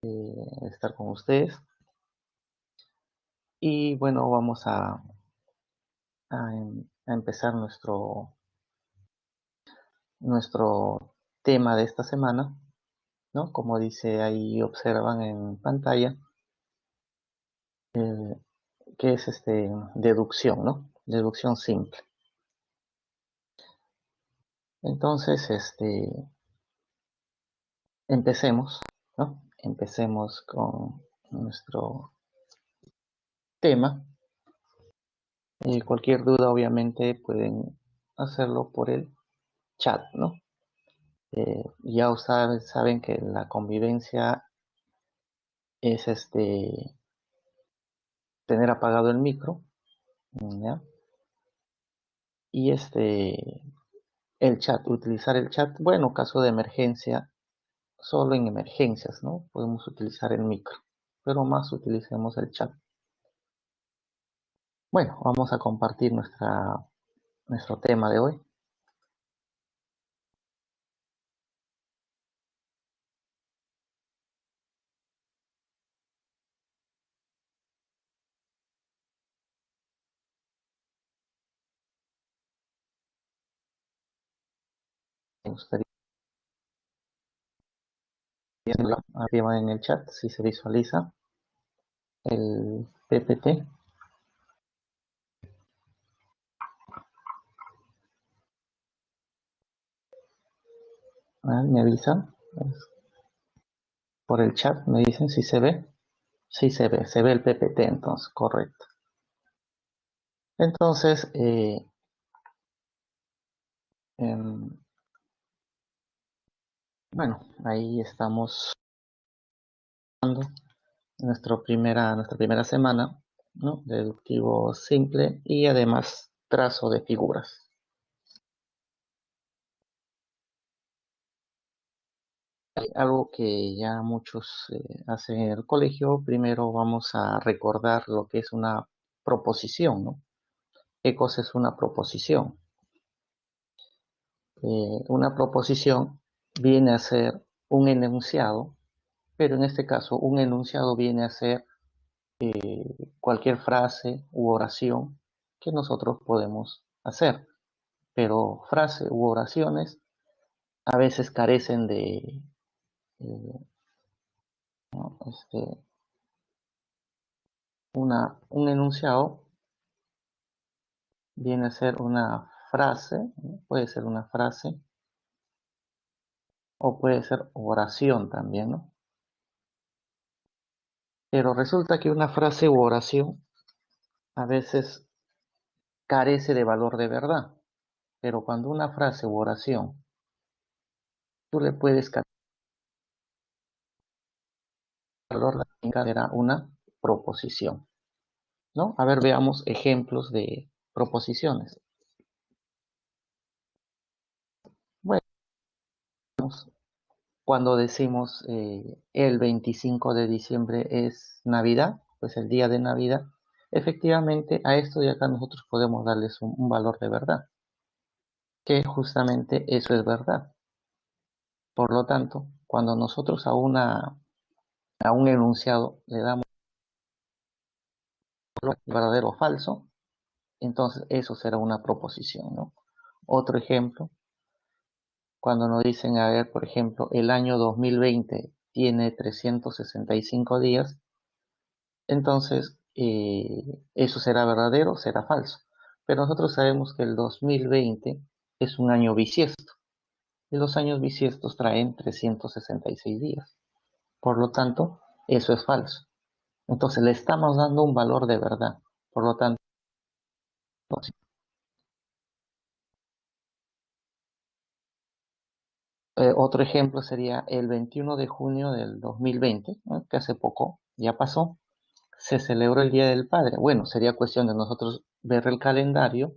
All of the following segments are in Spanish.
estar con ustedes. Y bueno, vamos a empezar nuestro tema de esta semana, ¿no? Como dice ahí, observan en pantalla, eh, que es deducción, ¿no? Deducción simple. Entonces, empecemos, ¿no? Empecemos con nuestro tema. Cualquier duda, obviamente, pueden hacerlo por el chat, ¿no? Ya ustedes saben que la convivencia es tener apagado el micro, ¿ya? Y el chat, utilizar el chat, bueno, caso de emergencia, solo en emergencias, ¿no? Podemos utilizar el micro, pero más utilicemos el chat. Bueno, vamos a compartir nuestro tema de hoy. Me gustaría verlo arriba en el chat, si se visualiza el PPT. Me avisan por el chat, me dicen si se ve. Sí, se ve el PPT, entonces, correcto. Entonces, em, bueno, ahí estamos nuestra primera semana, ¿no? Deductivo simple y además trazo de figuras. Hay algo que ya muchos hacen en el colegio. Primero vamos a recordar lo que es una proposición, ¿no? ¿Qué cosa es una proposición? Una proposición viene a ser un enunciado, pero en este caso un enunciado viene a ser cualquier frase u oración que nosotros podemos hacer. Pero frase u oraciones a veces carecen de, ¿no? Un enunciado viene a ser una frase, ¿no? Puede ser una frase o puede ser oración también, ¿no? Pero resulta que una frase u oración a veces carece de valor de verdad, pero cuando una frase u oración tú le puedes cambiar valor, será una proposición, ¿no? A ver, veamos ejemplos de proposiciones. Bueno, cuando decimos el 25 de diciembre es Navidad, pues el día de Navidad, efectivamente a esto de acá nosotros podemos darles un valor de verdad, que justamente eso es verdad. Por lo tanto, cuando nosotros a un enunciado le damos verdadero o falso, entonces eso será una proposición, ¿no? Otro ejemplo, cuando nos dicen, a ver, por ejemplo, el año 2020 tiene 365 días, entonces eso será verdadero o será falso. Pero nosotros sabemos que el 2020 es un año bisiesto y los años bisiestos traen 366 días. Por lo tanto, eso es falso. Entonces le estamos dando un valor de verdad. Por lo tanto, otro ejemplo sería el 21 de junio del 2020, ¿no? Que hace poco ya pasó, se celebró el Día del Padre. Bueno, sería cuestión de nosotros ver el calendario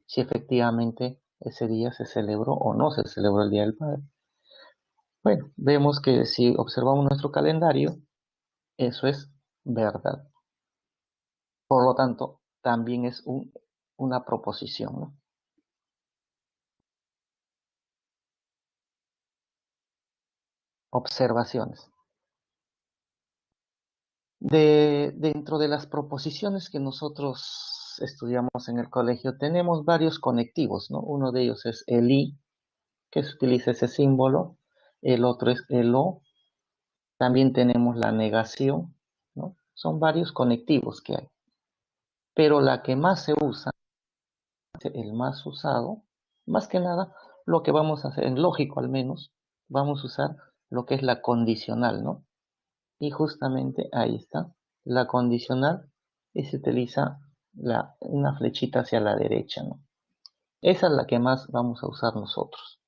si efectivamente ese día se celebró o no se celebró el Día del Padre. Bueno, vemos que si observamos nuestro calendario, eso es verdad. Por lo tanto, también es una proposición, ¿no? Observaciones. Dentro de las proposiciones que nosotros estudiamos en el colegio, tenemos varios conectivos, ¿no? Uno de ellos es el i, que se utiliza ese símbolo. El otro es el o. También tenemos la negación, ¿no? Son varios conectivos que hay. Pero la que más se usa, el más usado, más que nada, lo que vamos a hacer, en lógico al menos, vamos a usar lo que es la condicional, ¿no? Y justamente ahí está, la condicional, y se utiliza una flechita hacia la derecha, ¿no? Esa es la que más vamos a usar nosotros.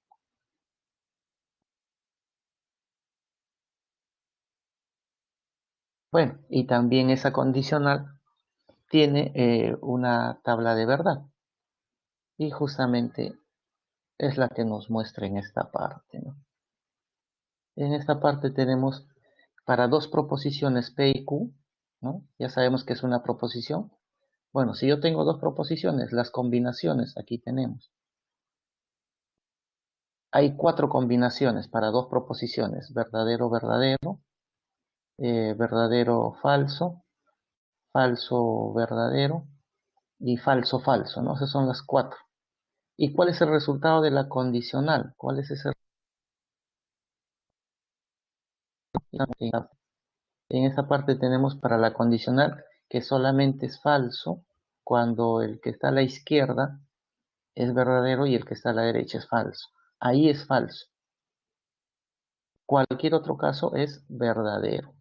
Bueno, y también esa condicional tiene una tabla de verdad, y justamente es la que nos muestra en esta parte, ¿no? En esta parte tenemos para dos proposiciones P y Q, ¿no? Ya sabemos que es una proposición. Bueno, si yo tengo dos proposiciones, las combinaciones aquí tenemos. Hay cuatro combinaciones para dos proposiciones: verdadero, verdadero, verdadero, falso, falso, verdadero y falso, falso, ¿no? Esas son las cuatro. ¿Y cuál es el resultado de la condicional? ¿Cuál es ese resultado? En esa parte tenemos para la condicional que solamente es falso cuando el que está a la izquierda es verdadero y el que está a la derecha es falso. Ahí es falso. Cualquier otro caso es verdadero.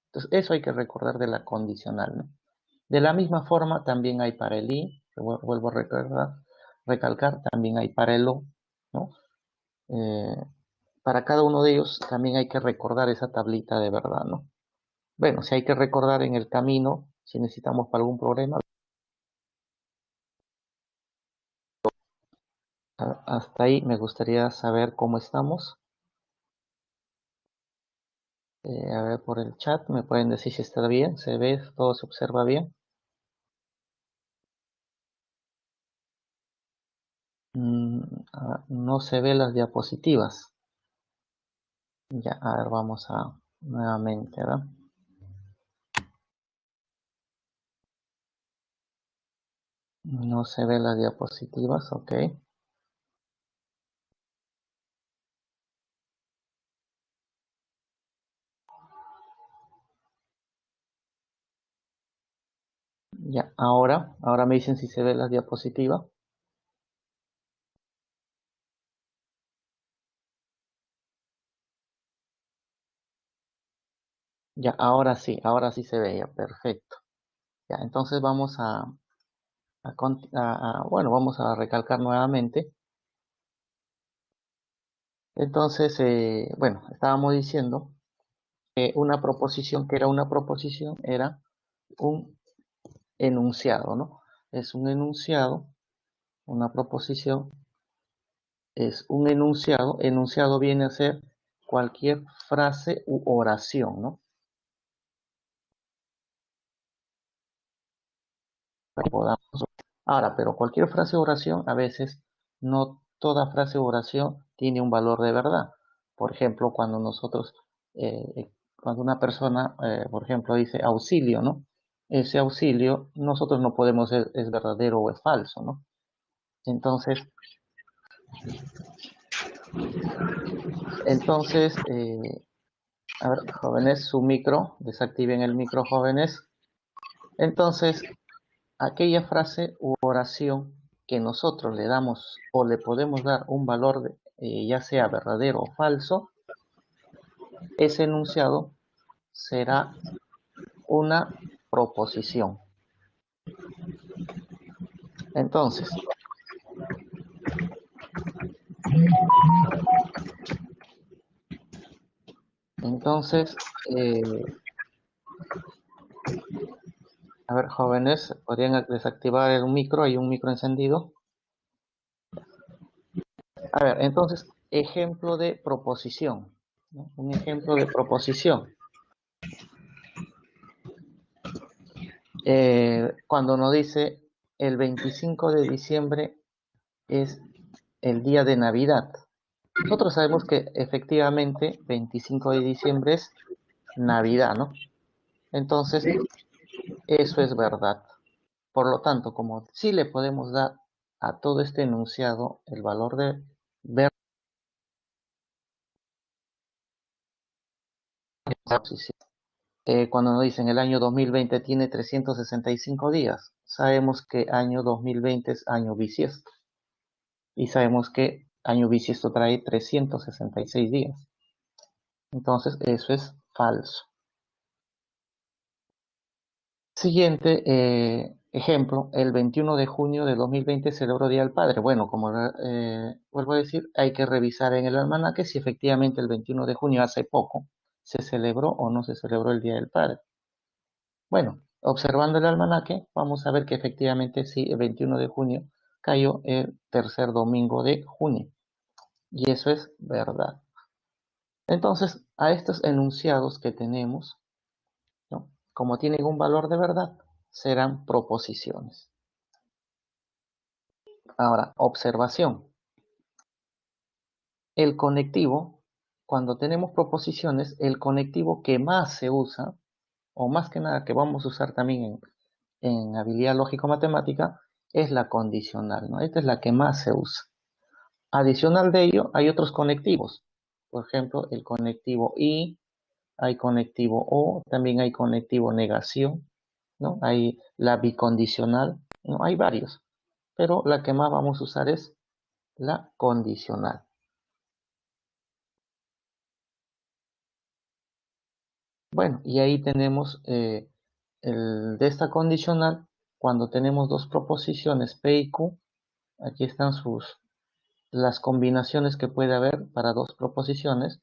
Entonces, eso hay que recordar de la condicional, ¿no? De la misma forma, también hay para el i, vuelvo a recalcar, también hay para el o, ¿no? Eh, para cada uno de ellos también hay que recordar esa tablita de verdad, ¿no? Bueno, si hay que recordar en el camino, si necesitamos para algún problema, hasta ahí me gustaría saber cómo estamos. A ver por el chat, me pueden decir si está bien, se ve, todo se observa bien. No se ve las diapositivas. Ya, a ver, vamos a nuevamente, ¿verdad? No se ve las diapositivas, ok. Ya, ahora me dicen si se ve las diapositivas. Ya, ahora sí se ve, ya, perfecto. Ya, entonces vamos bueno, vamos a recalcar nuevamente. Entonces, bueno, estábamos diciendo que una proposición, que era una proposición, era un enunciado, ¿no? Es un enunciado, una proposición es un enunciado. Enunciado viene a ser cualquier frase u oración, ¿no? Ahora, pero cualquier frase o oración, a veces no toda frase o oración tiene un valor de verdad. Por ejemplo, cuando nosotros, cuando una persona, por ejemplo, dice auxilio, ¿no? Ese auxilio, nosotros no podemos ver es verdadero o es falso, ¿no? Entonces, a ver, jóvenes, su micro, desactiven el micro, jóvenes. Entonces, aquella frase u oración que nosotros le damos o le podemos dar un valor ya sea verdadero o falso, ese enunciado será una proposición. Entonces, entonces, a ver, jóvenes, podrían desactivar el micro, hay un micro encendido. A ver, entonces, ejemplo de proposición, ¿no? Un ejemplo de proposición. Cuando nos dice el 25 de diciembre es el día de Navidad. Nosotros sabemos que efectivamente 25 de diciembre es Navidad, ¿no? Entonces, eso es verdad. Por lo tanto, como sí le podemos dar a todo este enunciado el valor de verdad, cuando nos dicen el año 2020 tiene 365 días, sabemos que año 2020 es año bisiesto. Y sabemos que año bisiesto trae 366 días. Entonces, eso es falso. Siguiente ejemplo, el 21 de junio de 2020 celebró Día del Padre. Bueno, como vuelvo a decir, hay que revisar en el almanaque si efectivamente el 21 de junio hace poco se celebró o no se celebró el Día del Padre. Bueno, observando el almanaque, vamos a ver que efectivamente sí, el 21 de junio cayó el tercer domingo de junio. Y eso es verdad. Entonces, a estos enunciados que tenemos, ¿no? Como tienen un valor de verdad, serán proposiciones. Ahora, observación. El conectivo, cuando tenemos proposiciones, el conectivo que más se usa, o más que nada que vamos a usar también en habilidad lógico-matemática, es la condicional, ¿no? Esta es la que más se usa. Adicional de ello, hay otros conectivos. Por ejemplo, el conectivo y, hay conectivo o, también hay conectivo negación, ¿no? Hay la bicondicional, ¿no? Hay varios, pero la que más vamos a usar es la condicional. Bueno, y ahí tenemos de esta condicional, cuando tenemos dos proposiciones P y Q, aquí están las combinaciones que puede haber para dos proposiciones,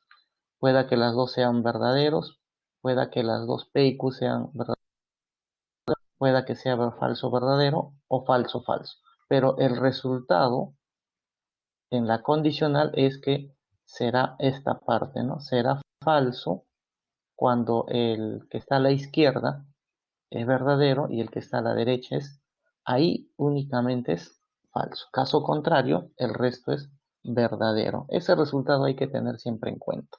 pueda que las dos sean verdaderos, pueda que las dos P y Q sean verdaderos, pueda que sea falso verdadero o falso falso, pero el resultado en la condicional es que será esta parte, ¿no? Será falso cuando el que está a la izquierda es verdadero y el que está a la derecha es, ahí únicamente es falso. Caso contrario, el resto es verdadero. Ese resultado hay que tener siempre en cuenta.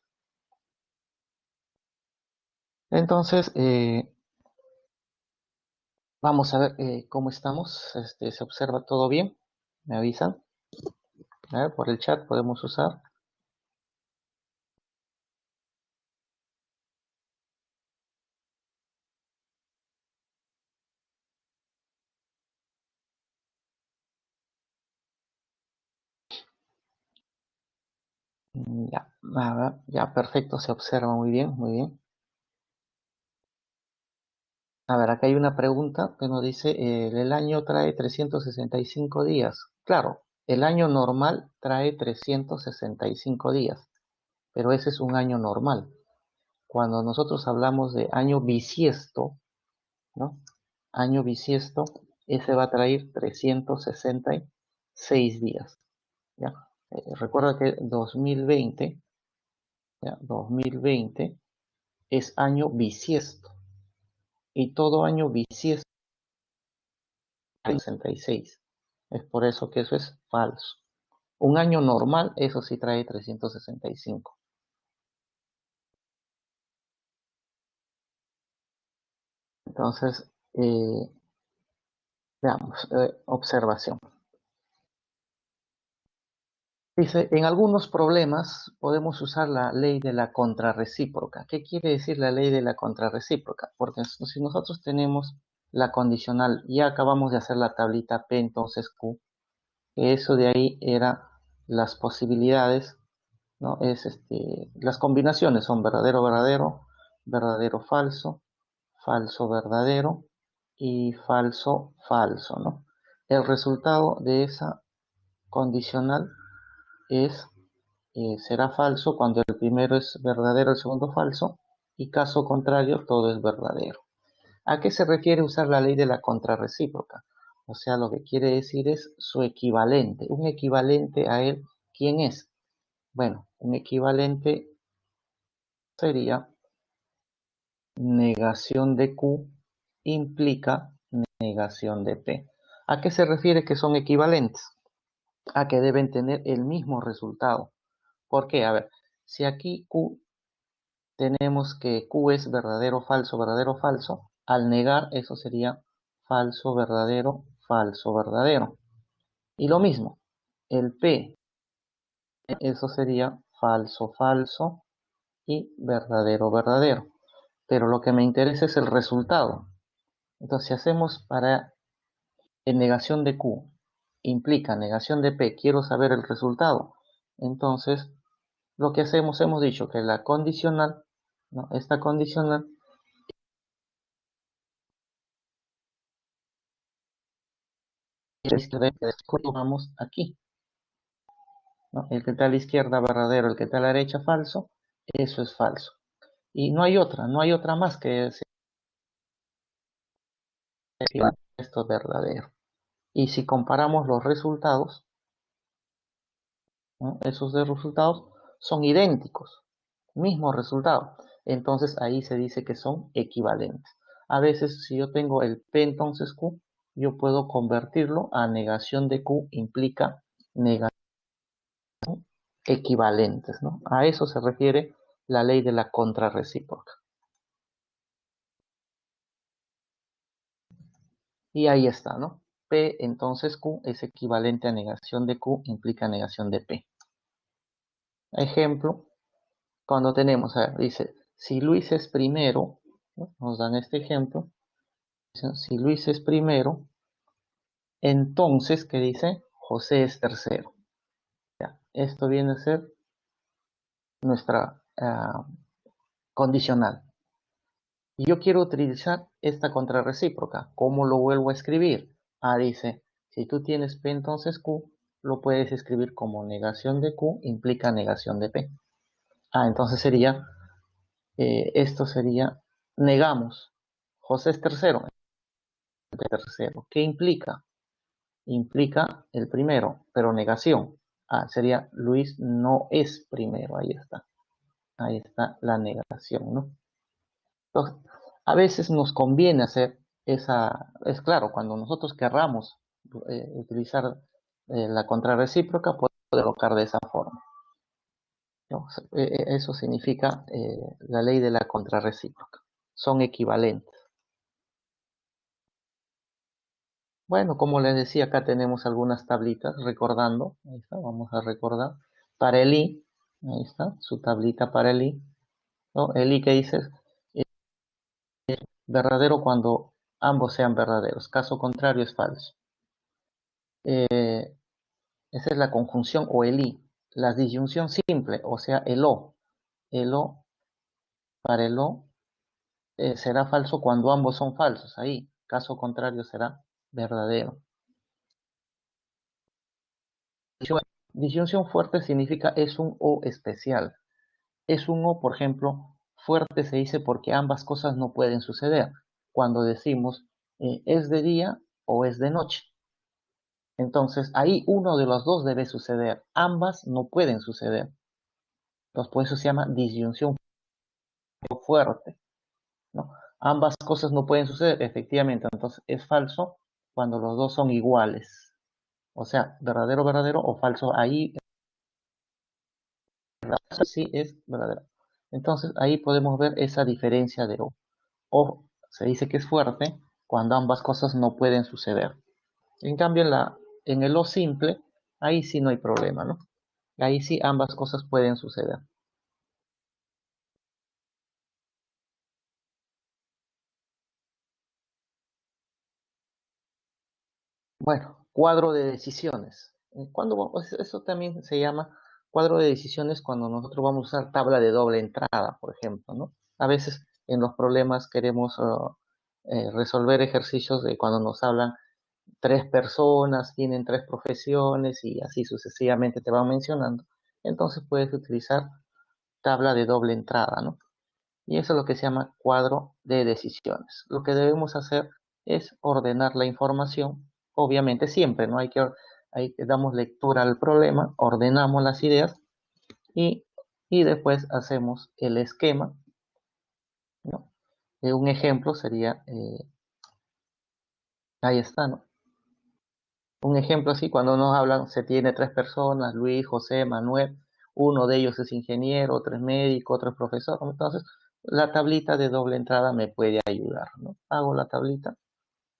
Entonces, vamos a ver cómo estamos. ¿Se observa todo bien? ¿Me avisan? A ver, por el chat podemos usar. Ya, a ver, ya perfecto, se observa muy bien, muy bien. A ver, acá hay una pregunta que nos dice, el año trae 365 días. Claro, el año normal trae 365 días, pero ese es un año normal. Cuando nosotros hablamos de año bisiesto, ¿no? Año bisiesto, ese va a traer 366 días, ¿ya? Recuerda que 2020, ¿ya? 2020 es año bisiesto y todo año bisiesto 66. Es por eso que eso es falso. Un año normal, eso sí trae 365. Entonces, veamos, observación. Dice, en algunos problemas podemos usar la ley de la contrarrecíproca. ¿Qué quiere decir la ley de la contrarrecíproca? Porque si nosotros tenemos la condicional, ya acabamos de hacer la tablita P, entonces Q, eso de ahí era las posibilidades, ¿no? Las combinaciones son verdadero, verdadero, verdadero, falso, falso, verdadero y falso, falso, ¿no? El resultado de esa condicional es, será falso cuando el primero es verdadero, el segundo falso, y caso contrario, todo es verdadero. ¿A qué se refiere usar la ley de la contrarrecíproca? O sea, lo que quiere decir es su equivalente. Un equivalente a él, ¿quién es? Bueno, un equivalente sería negación de Q implica negación de P. ¿A qué se refiere que son equivalentes? A que deben tener el mismo resultado. ¿Por qué? A ver, si aquí Q tenemos que Q es verdadero, falso, verdadero, falso. Al negar, eso sería falso, verdadero, falso, verdadero. Y lo mismo, el P, eso sería falso, falso y verdadero, verdadero. Pero lo que me interesa es el resultado. Entonces, si hacemos para en negación de Q, implica negación de P, quiero saber el resultado. Entonces, lo que hacemos, hemos dicho que la condicional, ¿no? Esta condicional, vamos aquí, ¿no? El que está a la izquierda verdadero, el que está a la derecha falso, eso es falso. Y no hay otra más que esto es verdadero. Y si comparamos los resultados, ¿no? Esos de resultados son idénticos, mismo resultado. Entonces ahí se dice que son equivalentes. A veces si yo tengo el P entonces Q, yo puedo convertirlo a negación de Q, implica negación equivalentes, ¿no? A eso se refiere la ley de la contrarrecíproca. Y ahí está, ¿no? P entonces Q es equivalente a negación de Q, implica negación de P. Ejemplo, cuando tenemos, dice, si Luis es primero, ¿no? Nos dan este ejemplo, si Luis es primero, entonces, ¿qué dice? José es tercero. Ya, esto viene a ser nuestra condicional. Y yo quiero utilizar esta contrarrecíproca. ¿Cómo lo vuelvo a escribir? Dice, si tú tienes P entonces Q, lo puedes escribir como negación de Q implica negación de P. Entonces sería, esto sería, negamos. José es tercero. Tercero. ¿Qué implica? Implica el primero, pero negación. Sería Luis no es primero. Ahí está. Ahí está la negación, ¿no? Entonces, a veces nos conviene hacer es claro, cuando nosotros querramos utilizar la contrarrecíproca, podemos colocar de esa forma, ¿no? Eso significa la ley de la contrarrecíproca. Son equivalentes. Bueno, como les decía, acá tenemos algunas tablitas recordando. Ahí está, vamos a recordar. Para el I, ahí está, su tablita para el I, ¿no? El I que dice verdadero cuando ambos sean verdaderos. Caso contrario es falso. Esa es la conjunción o el I. La disyunción simple, o sea, el O. El O, para el O, será falso cuando ambos son falsos. Ahí, caso contrario será verdadero. Disyunción fuerte significa es un O especial. Es un O, por ejemplo, fuerte se dice porque ambas cosas no pueden suceder. Cuando decimos es de día o es de noche. Entonces, ahí uno de los dos debe suceder. Ambas no pueden suceder. Entonces, por eso se llama disyunción fuerte, ¿no? Ambas cosas no pueden suceder, efectivamente. Entonces, es falso cuando los dos son iguales. O sea, verdadero, verdadero o falso. Ahí sí es verdadero. Entonces, ahí podemos ver esa diferencia de O. O se dice que es fuerte cuando ambas cosas no pueden suceder. En cambio, en el O simple, ahí sí no hay problema, ¿no? Ahí sí ambas cosas pueden suceder. Bueno, cuadro de decisiones. Eso también se llama cuadro de decisiones cuando nosotros vamos a usar tabla de doble entrada, por ejemplo, ¿no? A veces en los problemas queremos resolver ejercicios de cuando nos hablan tres personas, tienen tres profesiones y así sucesivamente te van mencionando. Entonces puedes utilizar tabla de doble entrada, ¿no? Y eso es lo que se llama cuadro de decisiones. Lo que debemos hacer es ordenar la información, obviamente siempre, ¿no? Hay que damos lectura al problema, ordenamos las ideas y, y después hacemos el esquema, ¿no? Un ejemplo sería, ahí está, ¿no? Un ejemplo así, cuando nos hablan, se tiene tres personas, Luis, José, Manuel. uno de ellos es ingeniero, otro es médico, otro es profesor. Entonces, la tablita de doble entrada me puede ayudar, ¿no? Hago la tablita,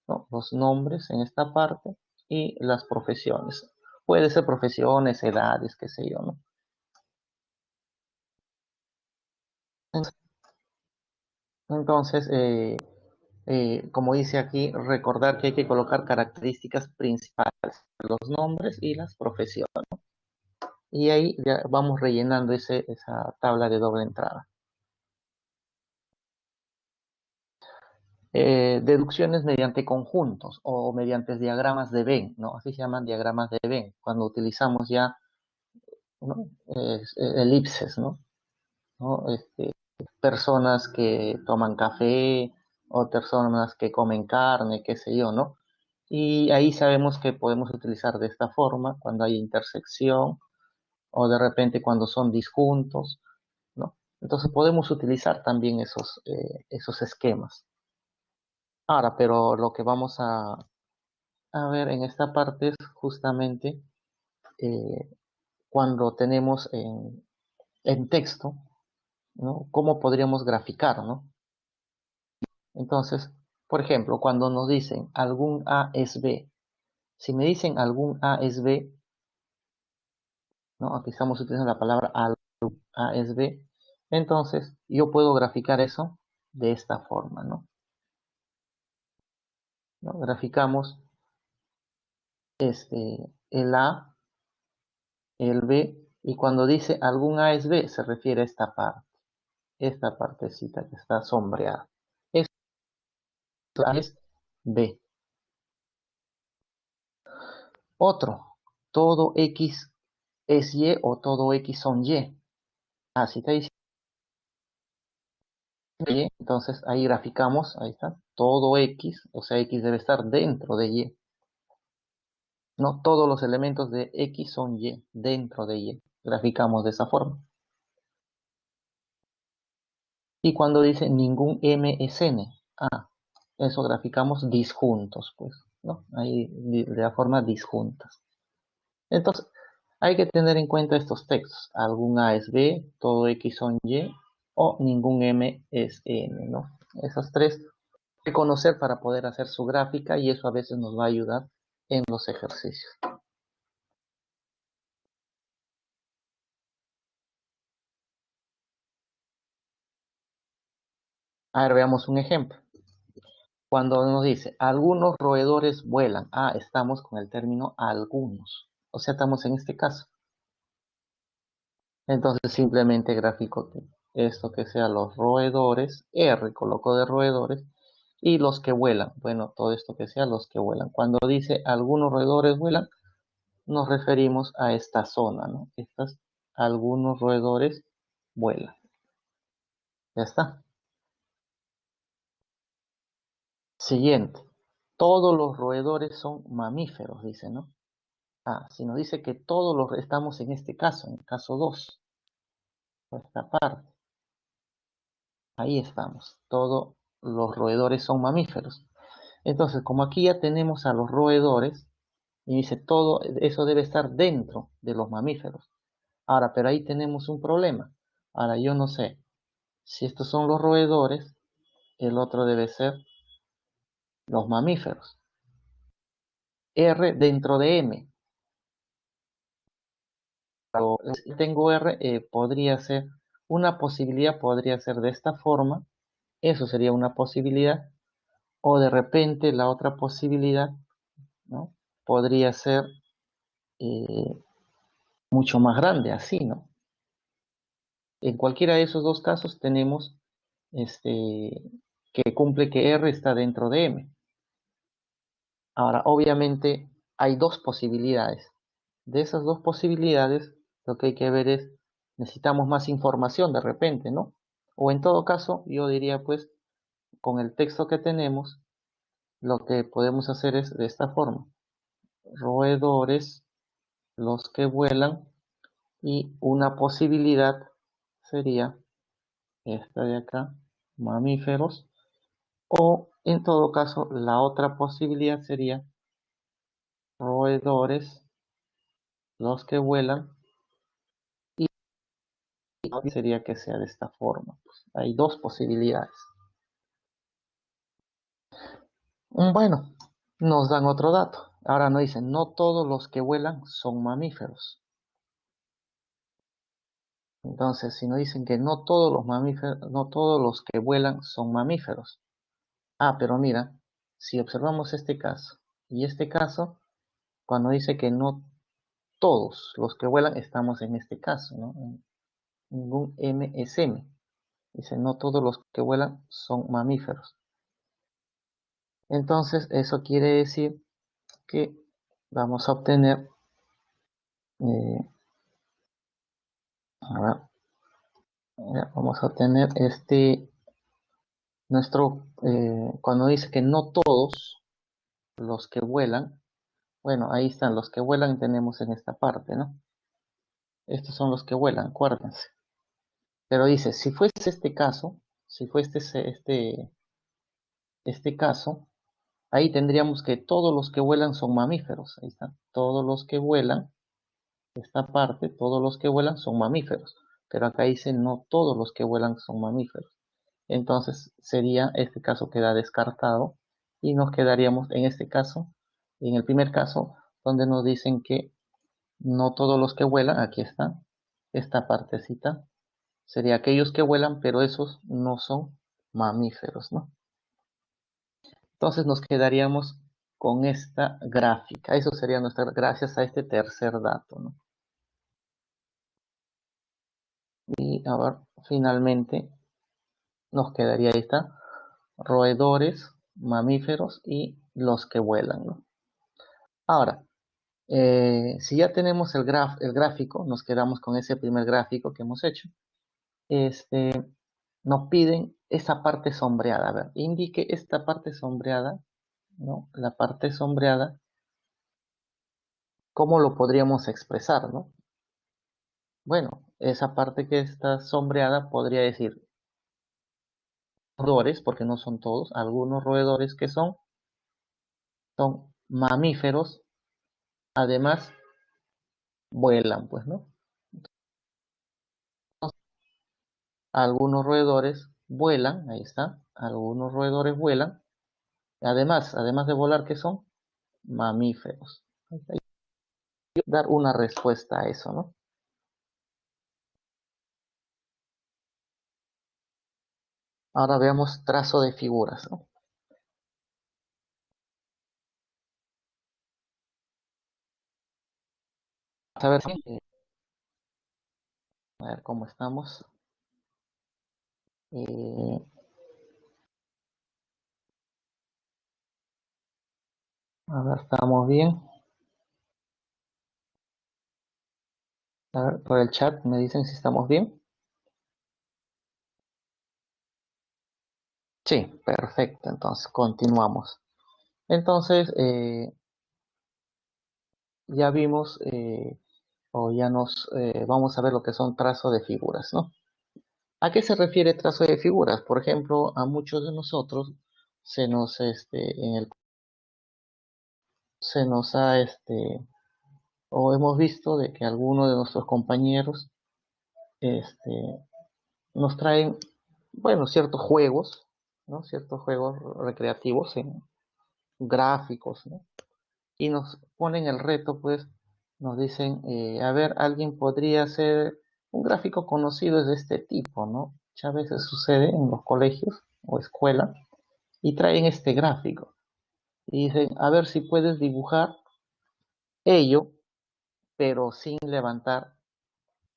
¿no? Los nombres en esta parte y las profesiones. Puede ser profesiones, edades, qué sé yo, ¿no? Entonces, como dice aquí, recordar que hay que colocar características principales, los nombres y las profesiones. Y ahí ya vamos rellenando esa tabla de doble entrada. Deducciones mediante conjuntos o mediante diagramas de Venn, ¿no? Así se llaman diagramas de Venn, cuando utilizamos ya, ¿no? Elipses, ¿no? ¿No? Personas que toman café o personas que comen carne, qué sé yo, ¿no? Y ahí sabemos que podemos utilizar de esta forma cuando hay intersección o de repente cuando son disjuntos, ¿no? Entonces podemos utilizar también esos esquemas. Ahora, pero lo que vamos a ver en esta parte es justamente eh, cuando tenemos en texto, ¿no? ¿Cómo podríamos graficar, ¿no? Entonces, por ejemplo, cuando nos dicen algún A es B, si me dicen algún A es B, ¿no? Aquí estamos utilizando la palabra algún A es B, entonces yo puedo graficar eso de esta forma, ¿no? ¿No? Graficamos el A, el B, y cuando dice algún A es B, se refiere a esta partecita que está sombreada. Esto es B. Otro, todo X es Y o todo X son Y. Ah, si está diciendo Y, entonces ahí graficamos, ahí está, todo X, o sea, X debe estar dentro de Y. No todos los elementos de X son Y, dentro de Y. Graficamos de esa forma. Y cuando dice ningún M es N, ah, eso graficamos disjuntos, pues, ¿no? Ahí de la forma disjuntas. Entonces, hay que tener en cuenta estos textos. Algún A es B, todo X son Y, o ningún M es N, ¿no? Esos tres hay que conocer para poder hacer su gráfica y eso a veces nos va a ayudar en los ejercicios. A ver, veamos un ejemplo. Cuando nos dice, algunos roedores vuelan. Ah, estamos con el término algunos. O sea, estamos en este caso. Entonces simplemente gráfico esto que sea los roedores, R coloco de roedores, y los que vuelan. Bueno, todo esto que sea los que vuelan. Cuando dice algunos roedores vuelan, nos referimos a esta zona, ¿no? Algunos roedores vuelan. Ya está. Siguiente. Todos los roedores son mamíferos, dice, ¿no? Ah, si nos dice que todos los estamos en este caso, en el caso 2, esta parte, ahí estamos. Todos los roedores son mamíferos. Entonces, como aquí ya tenemos a los roedores, y dice todo eso debe estar dentro de los mamíferos. Ahora, pero ahí tenemos un problema. Ahora, yo no sé si estos son los roedores, el otro debe ser los mamíferos. R dentro de M. Si tengo R, podría ser una posibilidad, podría ser de esta forma. Eso sería una posibilidad. O de repente la otra posibilidad, ¿no? Podría ser eh, mucho más grande, así, ¿no? En cualquiera de esos dos casos tenemos que cumple que R está dentro de M. Ahora, obviamente hay dos posibilidades. De esas dos posibilidades, lo que hay que ver es, necesitamos más información de repente, ¿no? O en todo caso, yo diría pues, con el texto que tenemos, lo que podemos hacer es de esta forma. Roedores, los que vuelan, y una posibilidad sería esta de acá, mamíferos, o en todo caso, la otra posibilidad sería roedores, los que vuelan, sería que sea de esta forma. Pues, hay dos posibilidades. Bueno, nos dan otro dato. Ahora nos dicen, no todos los que vuelan son mamíferos. Entonces, si nos dicen que no todos los mamíferos, no todos los que vuelan son mamíferos. Ah, pero mira, si observamos este caso y este caso, cuando dice que no todos los que vuelan, estamos en este caso, ¿no? En un MSM. Dice, no todos los que vuelan son mamíferos. Entonces, eso quiere decir que vamos a obtener, eh, a ver, vamos a obtener cuando dice que no todos los que vuelan, bueno, ahí están los que vuelan, tenemos en esta parte, ¿no? Estos son los que vuelan, acuérdense. Pero dice, si fuese este caso, si fuese este caso, ahí tendríamos que todos los que vuelan son mamíferos. Ahí está, todos los que vuelan, esta parte, todos los que vuelan son mamíferos. Pero acá dice, no todos los que vuelan son mamíferos. Entonces sería, este caso queda descartado y nos quedaríamos en este caso, en el primer caso, donde nos dicen que no todos los que vuelan, aquí está, esta partecita, sería aquellos que vuelan, pero esos no son mamíferos, ¿no? Entonces nos quedaríamos con esta gráfica. Eso sería nuestra, gracias a este tercer dato, ¿no? Y a ver, finalmente nos quedaría ahí está, roedores, mamíferos y los que vuelan, ¿no? Ahora, si ya tenemos el gráfico, nos quedamos con ese primer gráfico que hemos hecho. Nos piden esa parte sombreada. A ver, indique esta parte sombreada, ¿no? La parte sombreada, ¿cómo lo podríamos expresar, no? Bueno, esa parte que está sombreada podría decir roedores, porque no son todos, algunos roedores que son mamíferos, además vuelan, pues, ¿no? Algunos roedores vuelan, ahí está, algunos roedores vuelan, además de volar, ¿qué son? Mamíferos. Hay que dar una respuesta a eso, ¿no? Ahora veamos trazo de figuras, ¿no? A ver, a ver cómo estamos. Eh, a ver, estamos bien. A ver, por el chat me dicen si estamos bien. Sí, perfecto. Entonces, continuamos. Entonces, ya vimos, o ya vamos a ver lo que son trazos de figuras, ¿no? ¿A qué se refiere trazo de figuras? Por ejemplo, a muchos de nosotros se nos, se nos ha, o hemos visto de que algunos de nuestros compañeros, este, nos traen, bueno, ciertos juegos, ¿no? Ciertos juegos recreativos en gráficos, ¿no? Y nos ponen el reto, pues, nos dicen, a ver, alguien podría hacer un gráfico conocido es de este tipo, ¿no? Muchas veces sucede en los colegios o escuelas y traen este gráfico y dicen, a ver si puedes dibujar ello, pero sin levantar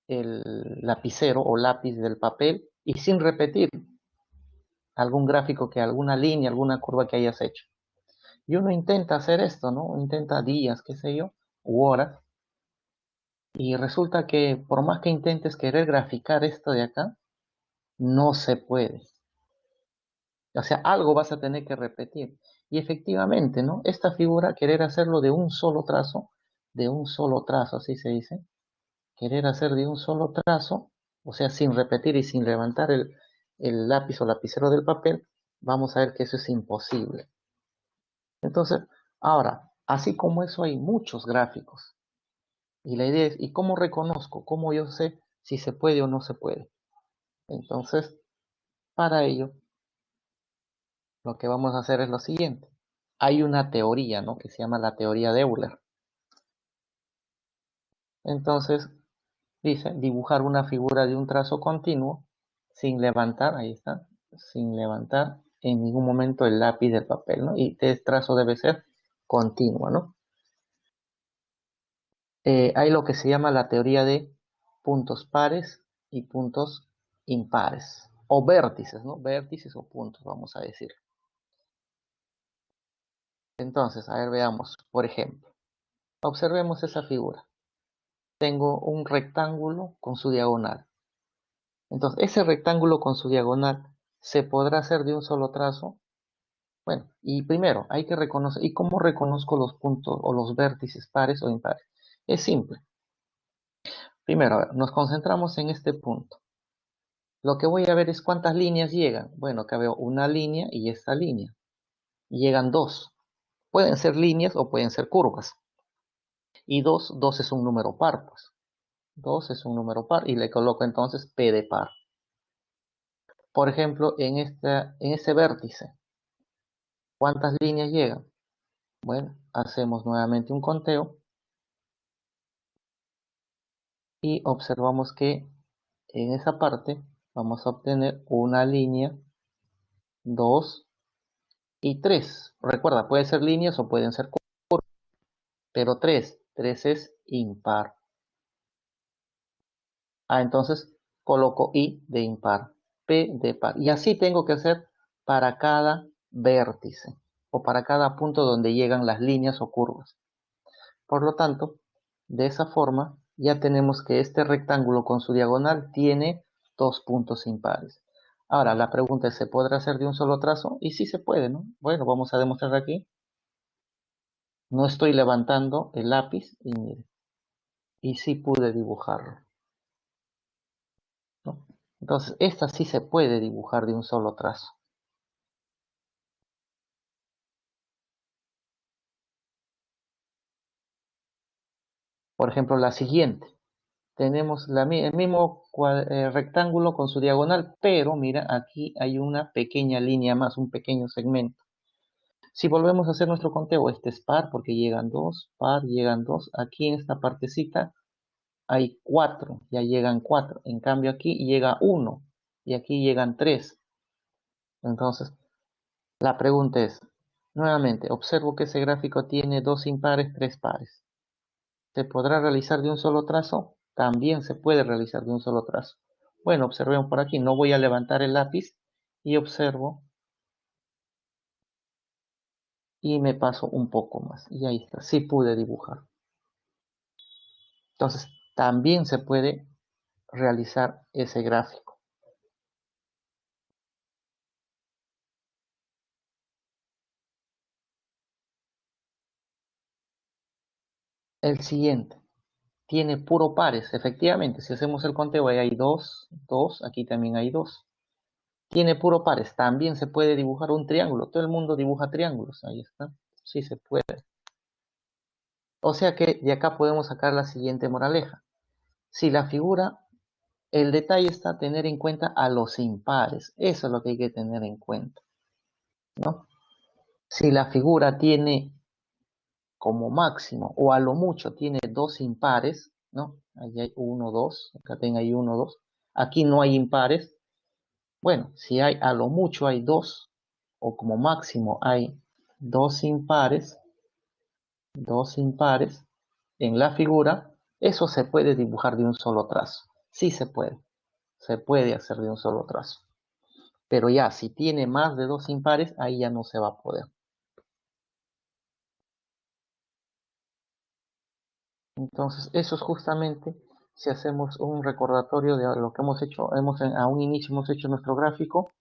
el lapicero o lápiz del papel y sin repetir algún gráfico que alguna línea, alguna curva que hayas hecho. Y uno intenta hacer esto, ¿no? Intenta días, qué sé yo, u horas, y resulta que por más que intentes querer graficar esto de acá, no se puede. O sea, algo vas a tener que repetir. Y efectivamente, ¿no? Esta figura, querer hacerlo de un solo trazo, así se dice, querer hacer de un solo trazo, o sea, sin repetir y sin levantar el lápiz o lapicero del papel, vamos a ver que eso es imposible. Entonces, ahora, así como eso hay muchos gráficos. Y la idea es, ¿y cómo reconozco? ¿Cómo yo sé si se puede o no se puede. Entonces, para ello, lo que vamos a hacer es lo siguiente. Hay una teoría, ¿no?, que se llama la teoría de Euler. Entonces, dice dibujar una figura de un trazo continuo sin levantar, ahí está, sin levantar en ningún momento el lápiz del papel, ¿no? Y este trazo debe ser continuo, ¿no? Hay lo que se llama la teoría de puntos pares y puntos impares, o vértices, ¿no? Vértices o puntos, vamos a decir. Entonces, a ver, veamos, por ejemplo, observemos esa figura. Tengo un rectángulo con su diagonal. Entonces, ese rectángulo con su diagonal se podrá hacer de un solo trazo. Bueno, y primero hay que reconocer, ¿y cómo reconozco los puntos o los vértices pares o impares? Es simple. Primero, a ver, nos concentramos en este punto. Lo que voy a ver es cuántas líneas llegan. Bueno, acá veo una línea y esta línea. Llegan dos. Pueden ser líneas o pueden ser curvas. Y dos es un número par, pues. 2 es un número par y le coloco entonces P de par. Por ejemplo, en ese vértice, ¿cuántas líneas llegan? Bueno, hacemos nuevamente un conteo y observamos que en esa parte vamos a obtener una línea, 2 y 3. Recuerda, pueden ser líneas o pueden ser curvas, pero 3 es impar. Entonces coloco I de impar, P de par. Y así tengo que hacer para cada vértice o para cada punto donde llegan las líneas o curvas. Por lo tanto, de esa forma ya tenemos que este rectángulo con su diagonal tiene dos puntos impares. Ahora, la pregunta es, ¿se podrá hacer de un solo trazo? Y sí se puede, ¿no? Bueno, vamos a demostrar aquí. No estoy levantando el lápiz y mire, y sí pude dibujarlo, ¿no? Entonces, esta sí se puede dibujar de un solo trazo. Por ejemplo, la siguiente. Tenemos el mismo rectángulo con su diagonal, pero mira, aquí hay una pequeña línea más, un pequeño segmento. Si volvemos a hacer nuestro conteo, este es par porque llegan dos, par, llegan dos. Aquí en esta partecita hay 4, ya llegan 4. En cambio aquí llega 1 y aquí llegan 3. Entonces, la pregunta es, nuevamente, observo que ese gráfico tiene dos impares, tres pares. ¿Se podrá realizar de un solo trazo? También se puede realizar de un solo trazo. Bueno, observemos por aquí, no voy a levantar el lápiz y observo y me paso un poco más. Y ahí está, sí pude dibujar. Entonces, también se puede realizar ese gráfico. El siguiente tiene puro pares. Efectivamente, si hacemos el conteo, ahí hay 2, 2, aquí también hay 2. Tiene puro pares. También se puede dibujar un triángulo. Todo el mundo dibuja triángulos. Ahí está. Sí se puede. O sea que de acá podemos sacar la siguiente moraleja. Si la figura, el detalle está tener en cuenta a los impares. Eso es lo que hay que tener en cuenta, ¿no? Si la figura tiene como máximo o a lo mucho tiene dos impares, ¿no? Ahí hay 1, 2, acá tengo ahí 1, 2. Aquí no hay impares. Bueno, si hay a lo mucho hay dos o como máximo hay dos impares en la figura, eso se puede dibujar de un solo trazo. Sí se puede hacer de un solo trazo. Pero ya, si tiene más de dos impares, ahí ya no se va a poder. Entonces, eso es justamente si hacemos un recordatorio de lo que hemos hecho. A un inicio hemos hecho nuestro gráfico,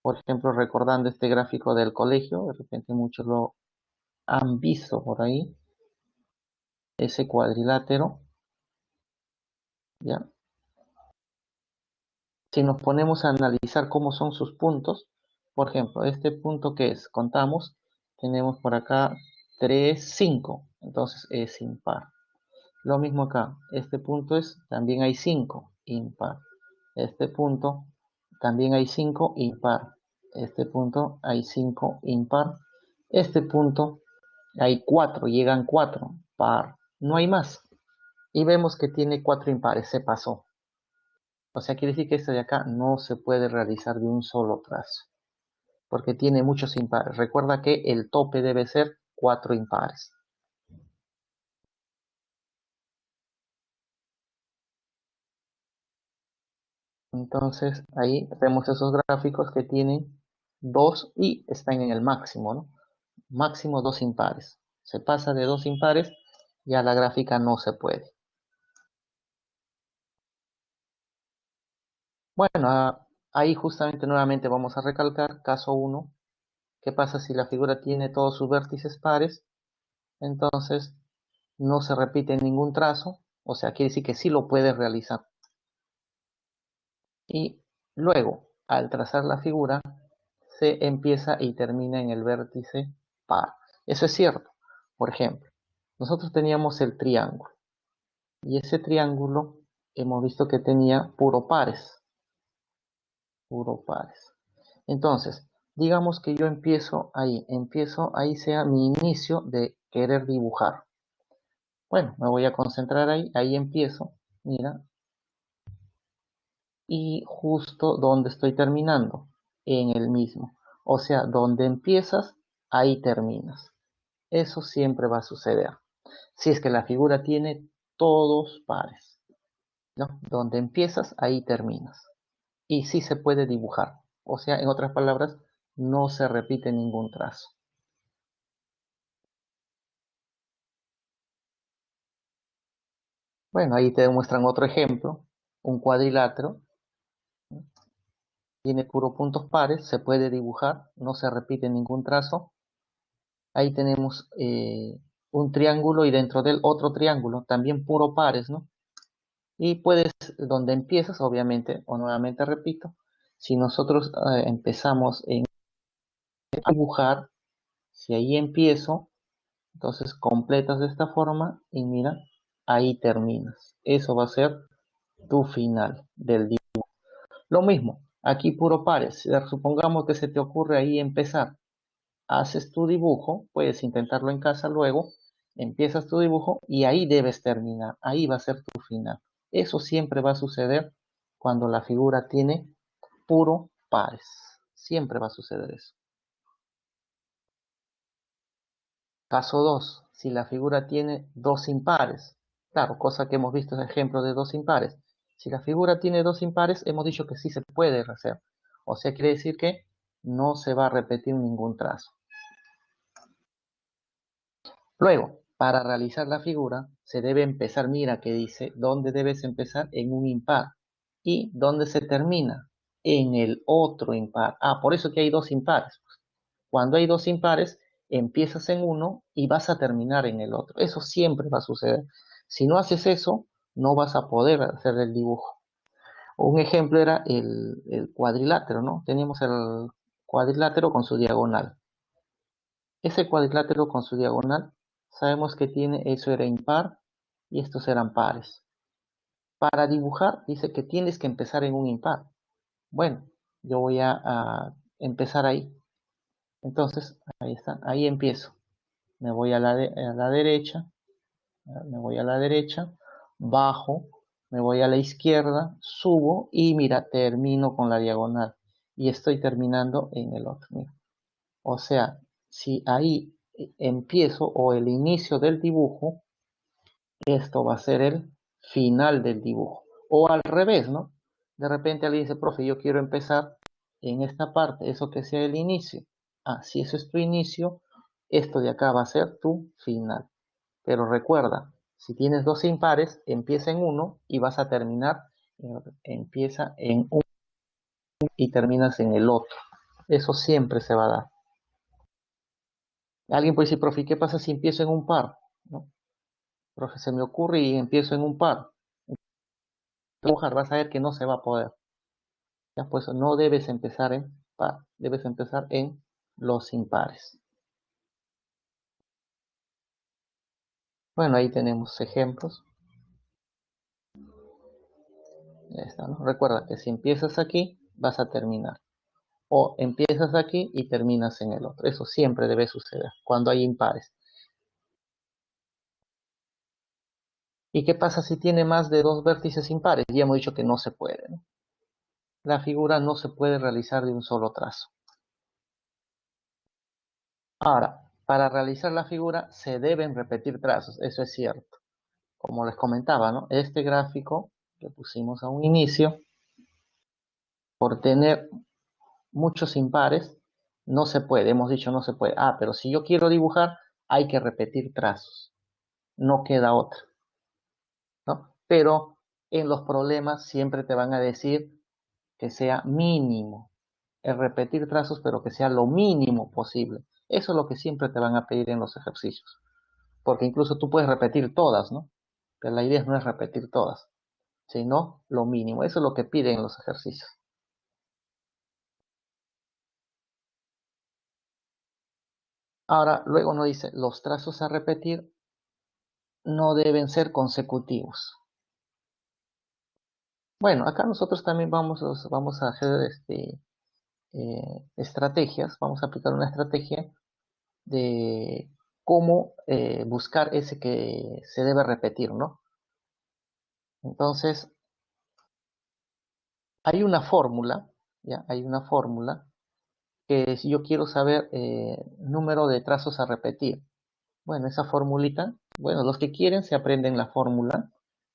por ejemplo, recordando este gráfico del colegio, de repente muchos lo han visto por ahí, ese cuadrilátero, ¿ya? Si nos ponemos a analizar cómo son sus puntos, por ejemplo, este punto que es, contamos, tenemos por acá 3, 5, entonces es impar. Lo mismo acá, este punto es, también hay 5, impar. Este punto también hay 5 impar. Este punto hay 5 impar. Este punto hay 4, llegan 4 par. No hay más. Y vemos que tiene 4 impares, se pasó. O sea, quiere decir que este de acá no se puede realizar de un solo trazo, porque tiene muchos impares. Recuerda que el tope debe ser 4 impares. Entonces ahí vemos esos gráficos que tienen 2 y están en el máximo, ¿no? Máximo 2 impares. Se pasa de 2 impares, ya la gráfica no se puede. Bueno, ahí justamente nuevamente vamos a recalcar caso 1. ¿Qué pasa si la figura tiene todos sus vértices pares? Entonces no se repite ningún trazo, o sea, quiere decir que sí lo puedes realizar. Y luego, al trazar la figura, se empieza y termina en el vértice par. Eso es cierto. Por ejemplo, nosotros teníamos el triángulo y ese triángulo hemos visto que tenía puro pares. Puro pares. Entonces, digamos que yo empiezo ahí sea mi inicio de querer dibujar. Bueno, me voy a concentrar ahí empiezo, mira, y justo donde estoy terminando, en el mismo. O sea, donde empiezas, ahí terminas. Eso siempre va a suceder. Si es que la figura tiene todos pares, ¿no? Donde empiezas, ahí terminas. Y sí se puede dibujar. O sea, en otras palabras, no se repite ningún trazo. Bueno, ahí te demuestran otro ejemplo. Un cuadrilátero tiene puros puntos pares, se puede dibujar, no se repite ningún trazo. Ahí tenemos un triángulo y dentro de él otro triángulo, también puro pares, ¿no? Y puedes, donde empiezas, obviamente, o nuevamente repito, si nosotros empezamos en dibujar, si ahí empiezo, entonces completas de esta forma y mira, ahí terminas. Eso va a ser tu final del dibujo. Lo mismo, aquí puro pares. Supongamos que se te ocurre ahí empezar. Haces tu dibujo, puedes intentarlo en casa luego, empiezas tu dibujo y ahí debes terminar. Ahí va a ser tu final. Eso siempre va a suceder cuando la figura tiene puro pares. Siempre va a suceder eso. Caso 2, si la figura tiene dos impares. Claro, cosa que hemos visto es ejemplo de dos impares. Si la figura tiene dos impares, hemos dicho que sí se puede hacer. O sea, quiere decir que no se va a repetir ningún trazo. Luego, para realizar la figura, se debe empezar, mira que dice, ¿dónde debes empezar? En un impar. ¿Y dónde se termina? En el otro impar. Ah, por eso que hay dos impares. Cuando hay dos impares, empiezas en uno y vas a terminar en el otro. Eso siempre va a suceder. Si no haces eso, no vas a poder hacer el dibujo. Un ejemplo era el cuadrilátero, ¿no? Teníamos el cuadrilátero con su diagonal. Ese cuadrilátero con su diagonal, sabemos que tiene, eso era impar y estos eran pares. Para dibujar, dice que tienes que empezar en un impar. Bueno, yo voy a empezar ahí. Entonces, ahí está, ahí empiezo. Me voy a la derecha, me voy a la derecha, bajo, me voy a la izquierda, subo y mira, termino con la diagonal. Y estoy terminando en el otro. Mira. O sea, si ahí empiezo o el inicio del dibujo, esto va a ser el final del dibujo. O al revés, ¿no? De repente alguien dice, profe, yo quiero empezar en esta parte, eso que sea el inicio. Ah, si eso es tu inicio, esto de acá va a ser tu final. Pero recuerda, si tienes dos impares, empieza en uno y vas a terminar, empieza en uno y terminas en el otro. Eso siempre se va a dar. Alguien puede decir, profe, ¿qué pasa si empiezo en un par? ¿No? Profe, se me ocurre y empiezo en un par. Dibujar, vas a ver que no se va a poder. Ya, pues no debes empezar en par, debes empezar en los impares. Bueno, ahí tenemos ejemplos. Ya está, ¿no? Recuerda que si empiezas aquí, vas a terminar. O empiezas aquí y terminas en el otro. Eso siempre debe suceder cuando hay impares. ¿Y qué pasa si tiene más de dos vértices impares? Ya hemos dicho que no se puede, ¿no? La figura no se puede realizar de un solo trazo. Ahora, para realizar la figura se deben repetir trazos, eso es cierto. Como les comentaba, ¿no? Este gráfico que pusimos a un inicio, por tener muchos impares, no se puede, hemos dicho no se puede. Ah, pero si yo quiero dibujar, hay que repetir trazos, no queda otra, ¿no? Pero en los problemas siempre te van a decir que sea mínimo, el repetir trazos, pero que sea lo mínimo posible. Eso es lo que siempre te van a pedir en los ejercicios, porque incluso tú puedes repetir todas, ¿no? Pero la idea no es repetir todas, sino lo mínimo. Eso es lo que piden en los ejercicios. Ahora, luego nos dice, los trazos a repetir no deben ser consecutivos. Bueno, acá nosotros también vamos a hacer estrategias, vamos a aplicar una estrategia de cómo buscar ese que se debe repetir, ¿no? Entonces, hay una fórmula, ¿ya? Hay una fórmula que si yo quiero saber número de trazos a repetir, bueno, esa formulita, bueno, los que quieren se aprenden la fórmula,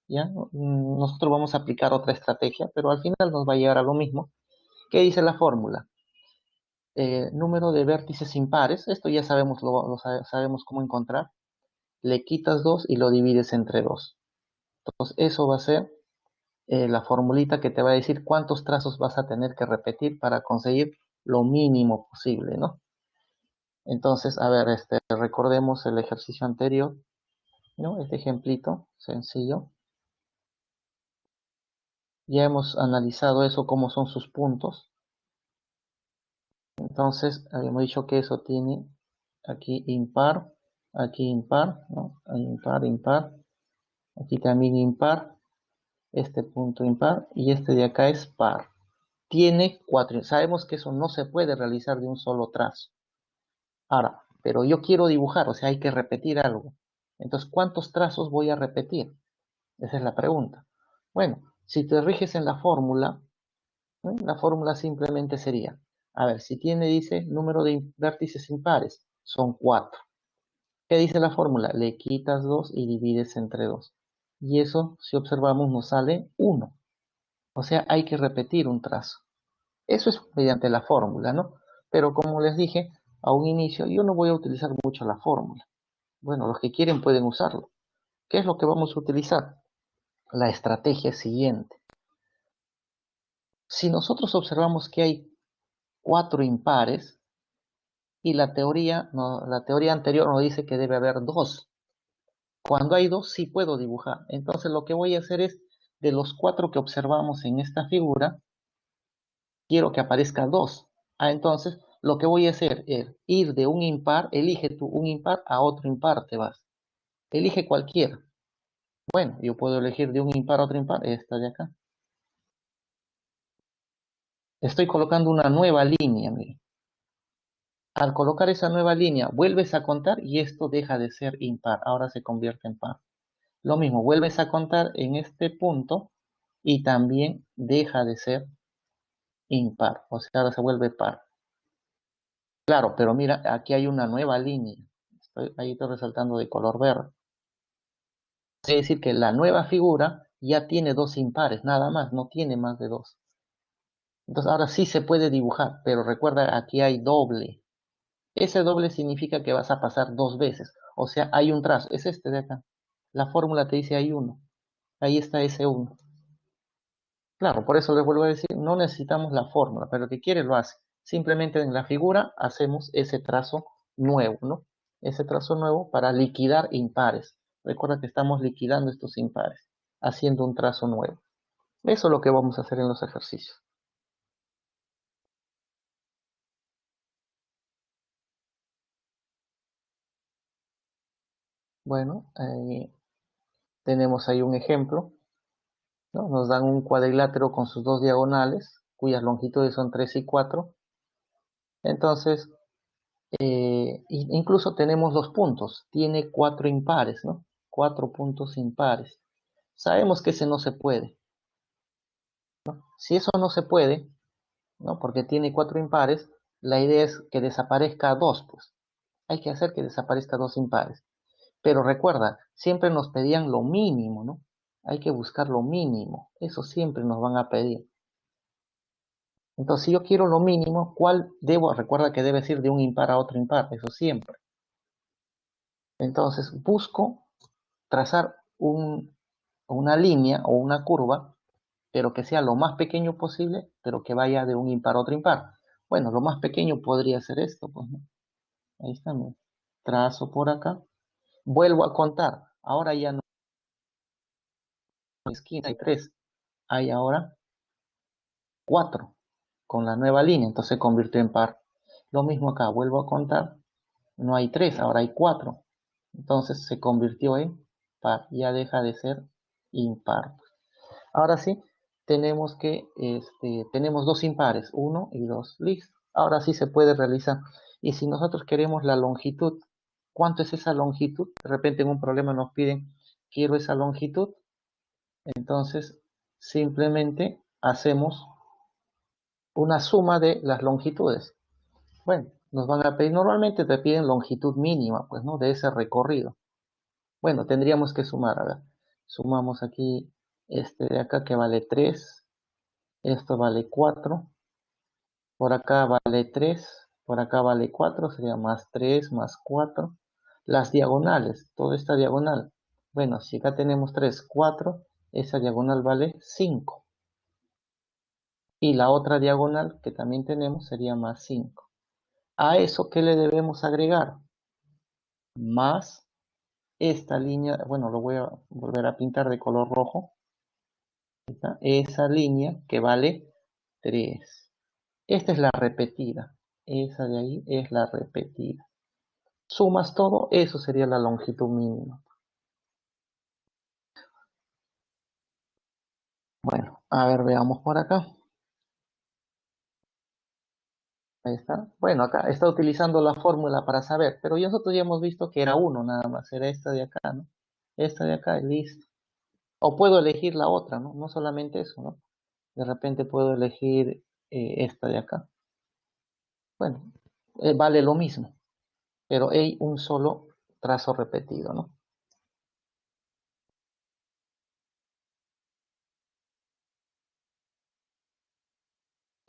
¿ya? Nosotros vamos a aplicar otra estrategia, pero al final nos va a llegar a lo mismo. ¿Qué dice la fórmula? Número de vértices impares, esto ya sabemos, sabemos cómo encontrar. Le quitas 2 y lo divides entre 2. Entonces, eso va a ser la formulita que te va a decir cuántos trazos vas a tener que repetir para conseguir lo mínimo posible, ¿no? Entonces, a ver, recordemos el ejercicio anterior, ¿no? Este ejemplito sencillo. Ya hemos analizado eso, cómo son sus puntos. Entonces, habíamos dicho que eso tiene aquí impar, ¿no? Impar, impar. Aquí también impar. Este punto impar. Y este de acá es par. Tiene 4. Sabemos que eso no se puede realizar de un solo trazo. Ahora, pero yo quiero dibujar, o sea, hay que repetir algo. Entonces, ¿cuántos trazos voy a repetir? Esa es la pregunta. Bueno, si te riges en la fórmula, ¿no? La fórmula simplemente sería, a ver, si tiene, dice, número de vértices impares, son 4. ¿Qué dice la fórmula? Le quitas 2 y divides entre 2. Y eso, si observamos, nos sale 1. O sea, hay que repetir un trazo. Eso es mediante la fórmula, ¿no? Pero como les dije a un inicio, yo no voy a utilizar mucho la fórmula. Bueno, los que quieren pueden usarlo. ¿Qué es lo que vamos a utilizar? La estrategia siguiente. Si nosotros observamos que hay 4 impares y la teoría, no, la teoría anterior nos dice que debe haber 2. Cuando hay 2 sí puedo dibujar. Entonces lo que voy a hacer es, de los 4 que observamos en esta figura, quiero que aparezca 2. Ah, entonces lo que voy a hacer es ir de un impar, elige tú un impar a otro impar te vas. Elige cualquiera. Bueno, yo puedo elegir de un impar a otro impar, esta de acá. Estoy colocando una nueva línea, mire. Al colocar esa nueva línea, vuelves a contar y esto deja de ser impar, ahora se convierte en par. Lo mismo, vuelves a contar en este punto y también deja de ser impar, o sea, ahora se vuelve par. Claro, pero mira, aquí hay una nueva línea. Ahí estoy resaltando de color verde. Quiere decir que la nueva figura ya tiene dos impares, nada más, no tiene más de dos. Entonces ahora sí se puede dibujar, pero recuerda, aquí hay doble. Ese doble significa que vas a pasar dos veces. O sea, hay un trazo, es este de acá. La fórmula te dice hay uno. Ahí está ese uno. Claro, por eso les vuelvo a decir, no necesitamos la fórmula, pero el que quiere lo hace. Simplemente en la figura hacemos ese trazo nuevo, ¿no? Ese trazo nuevo para liquidar impares. Recuerda que estamos liquidando estos impares, haciendo un trazo nuevo. Eso es lo que vamos a hacer en los ejercicios. Bueno, tenemos ahí un ejemplo. ¿no? Nos dan un cuadrilátero con sus dos diagonales, cuyas longitudes son 3 y 4. Entonces, incluso tenemos los puntos. Tiene 4 impares, ¿no? 4 puntos impares. Sabemos que ese no se puede. Si eso no se puede, ¿no? Porque tiene 4 impares, la idea es que desaparezca 2, pues. Hay que hacer que desaparezca 2 impares. Pero recuerda, siempre nos pedían lo mínimo, ¿no? Hay que buscar lo mínimo. Eso siempre nos van a pedir. Entonces, si yo quiero lo mínimo, ¿cuál debo? Recuerda que debe ir de un impar a otro impar, eso siempre. Entonces, busco trazar una línea o una curva, pero que sea lo más pequeño posible, pero que vaya de un impar a otro impar. Bueno, lo más pequeño podría ser esto, pues, ¿no? Ahí está, ¿no? Trazo por acá, vuelvo a contar. Ahora ya no hay esquina, hay 3, hay ahora 4 con la nueva línea, entonces se convirtió en par. Lo mismo acá, vuelvo a contar, no hay 3, ahora hay 4. Entonces se convirtió en par, ya deja de ser impar. Ahora sí, tenemos dos impares, 1 y 2. Listo. Ahora sí se puede realizar. Y si nosotros queremos la longitud, ¿cuánto es esa longitud? De repente en un problema nos piden, quiero esa longitud. Entonces, simplemente hacemos una suma de las longitudes. Bueno, nos van a pedir, normalmente te piden longitud mínima, pues, ¿no? De ese recorrido. Bueno, tendríamos que sumar, a ver. Sumamos aquí este de acá que vale 3, esto vale 4, por acá vale 3, por acá vale 4, sería más 3, más 4. Las diagonales, toda esta diagonal. Bueno, si acá tenemos 3, 4, esa diagonal vale 5. Y la otra diagonal que también tenemos sería más 5. A eso, ¿qué le debemos agregar? Más esta línea, bueno, lo voy a volver a pintar de color rojo. Esa línea que vale 3. Esta es la repetida. Esa de ahí es la repetida. Sumas todo, eso sería la longitud mínima. Bueno, a ver, veamos por acá. Ahí está. Bueno, acá está utilizando la fórmula para saber, pero nosotros ya hemos visto que era uno nada más, era esta de acá, ¿no? Esta de acá, listo. O puedo elegir la otra, ¿no? No solamente eso, ¿no? De repente puedo elegir esta de acá. Bueno, vale lo mismo, pero hay un solo trazo repetido, ¿no?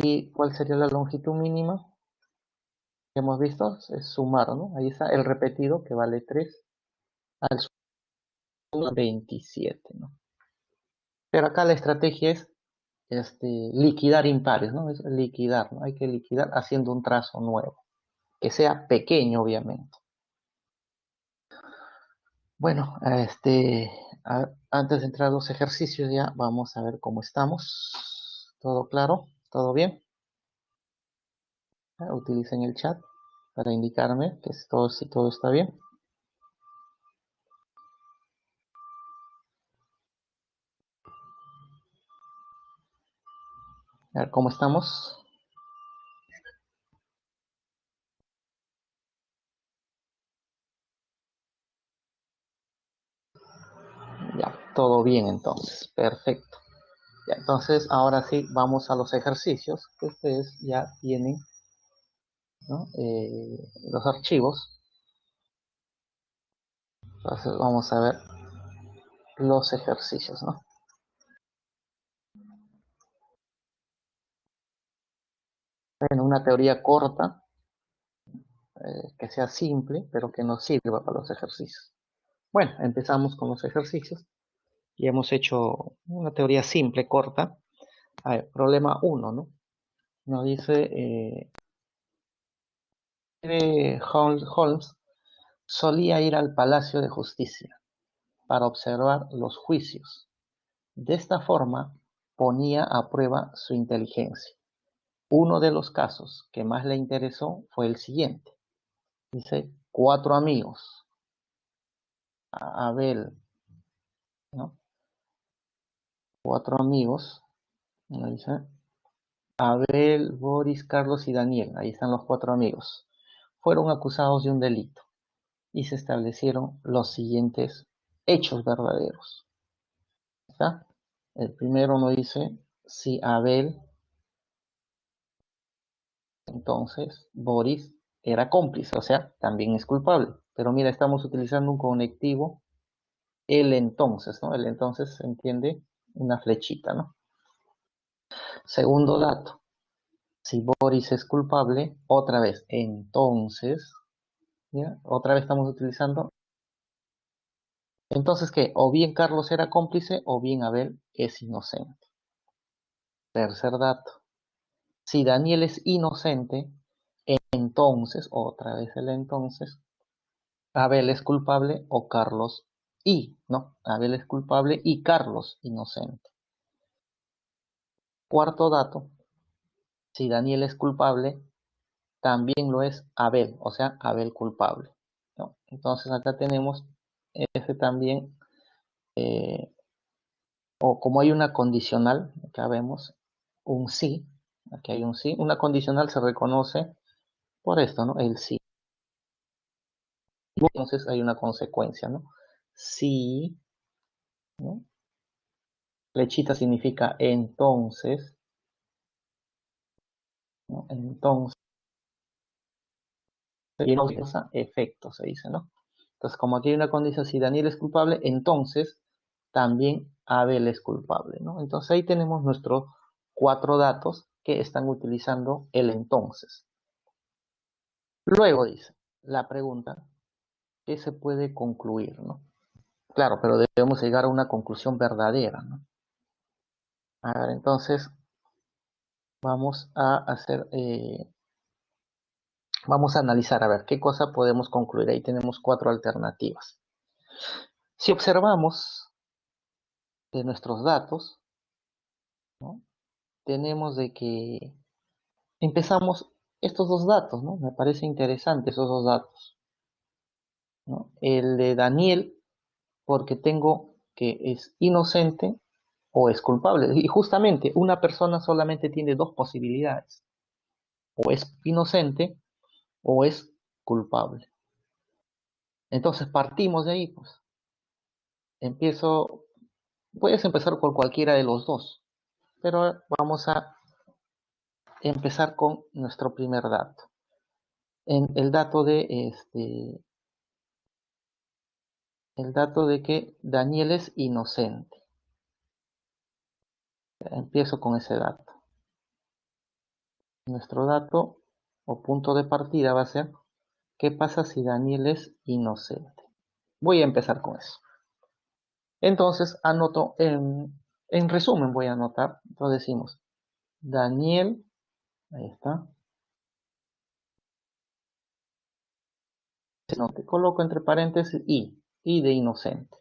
¿Y cuál sería la longitud mínima? Que hemos visto, es sumar, ¿no? Ahí está el repetido que vale 3 al sumar 27, ¿no? Pero acá la estrategia es liquidar impares, ¿no? Es liquidar, ¿no? Hay que liquidar haciendo un trazo nuevo, que sea pequeño, obviamente. Bueno, antes de entrar a los ejercicios ya vamos a ver cómo estamos. ¿Todo claro? ¿Todo bien? Utilicen el chat para indicarme que si todo está bien. A ver cómo estamos. Ya, todo bien entonces. Perfecto. Ya, entonces, ahora sí, vamos a los ejercicios que ustedes ya tienen, ¿no? Los archivos. Entonces, vamos a ver los ejercicios, ¿no? En una teoría corta, que sea simple, pero que nos sirva para los ejercicios. Bueno, empezamos con los ejercicios. Y hemos hecho una teoría simple, corta. A ver, problema 1, ¿no? Nos dice, Holmes solía ir al Palacio de Justicia para observar los juicios. De esta forma, ponía a prueba su inteligencia. Uno de los casos que más le interesó fue el siguiente. Dice, 4 amigos, Abel, ¿no? 4 amigos. Ahí dice, Abel, Boris, Carlos y Daniel. Ahí están los 4 amigos. Fueron acusados de un delito y se establecieron los siguientes hechos verdaderos. ¿Está? El primero nos dice si Abel, entonces Boris era cómplice, o sea, también es culpable. Pero mira, estamos utilizando un conectivo, el entonces, ¿no? El entonces se entiende una flechita, ¿no? Segundo dato, si Boris es culpable, otra vez, entonces, ¿ya? Otra vez estamos utilizando, entonces que o bien Carlos era cómplice o bien Abel es inocente. Tercer dato, si Daniel es inocente, entonces, otra vez el entonces, Abel es culpable o Carlos no, Abel es culpable y Carlos inocente. Cuarto dato, si Daniel es culpable, también lo es Abel, o sea, Abel culpable, ¿no? Entonces acá tenemos ese también, o como hay una condicional, acá vemos un sí, aquí hay un sí, una condicional se reconoce por esto, ¿no? El sí. Entonces hay una consecuencia, ¿no? Sí, ¿no? Flechita significa entonces, ¿no? Entonces, y no causa efecto, se dice, ¿no? Entonces, como aquí hay una condición, si Daniel es culpable, entonces también Abel es culpable, ¿no? Entonces ahí tenemos nuestros 4 datos que están utilizando el entonces. Luego dice la pregunta, ¿qué se puede concluir, no? Claro, pero debemos llegar a una conclusión verdadera, ¿no? A ver, entonces vamos a hacer, vamos a analizar, a ver, qué cosa podemos concluir. Ahí tenemos 4 alternativas. Si observamos de nuestros datos, ¿no? Tenemos de que empezamos estos 2 datos, ¿no? Me parece interesante esos 2 datos, ¿no? El de Daniel, porque tengo que es inocente o es culpable. Y justamente una persona solamente tiene 2 posibilidades. O es inocente o es culpable. Entonces partimos de ahí, pues. Empiezo, puedes empezar por cualquiera de los dos, pero vamos a empezar con nuestro primer dato. En el dato de que Daniel es inocente. Empiezo con ese dato. Nuestro dato o punto de partida va a ser ¿qué pasa si Daniel es inocente? Voy a empezar con eso. Entonces anoto en resumen voy a anotar. Entonces decimos Daniel, ahí está. No, te coloco entre paréntesis y de inocente.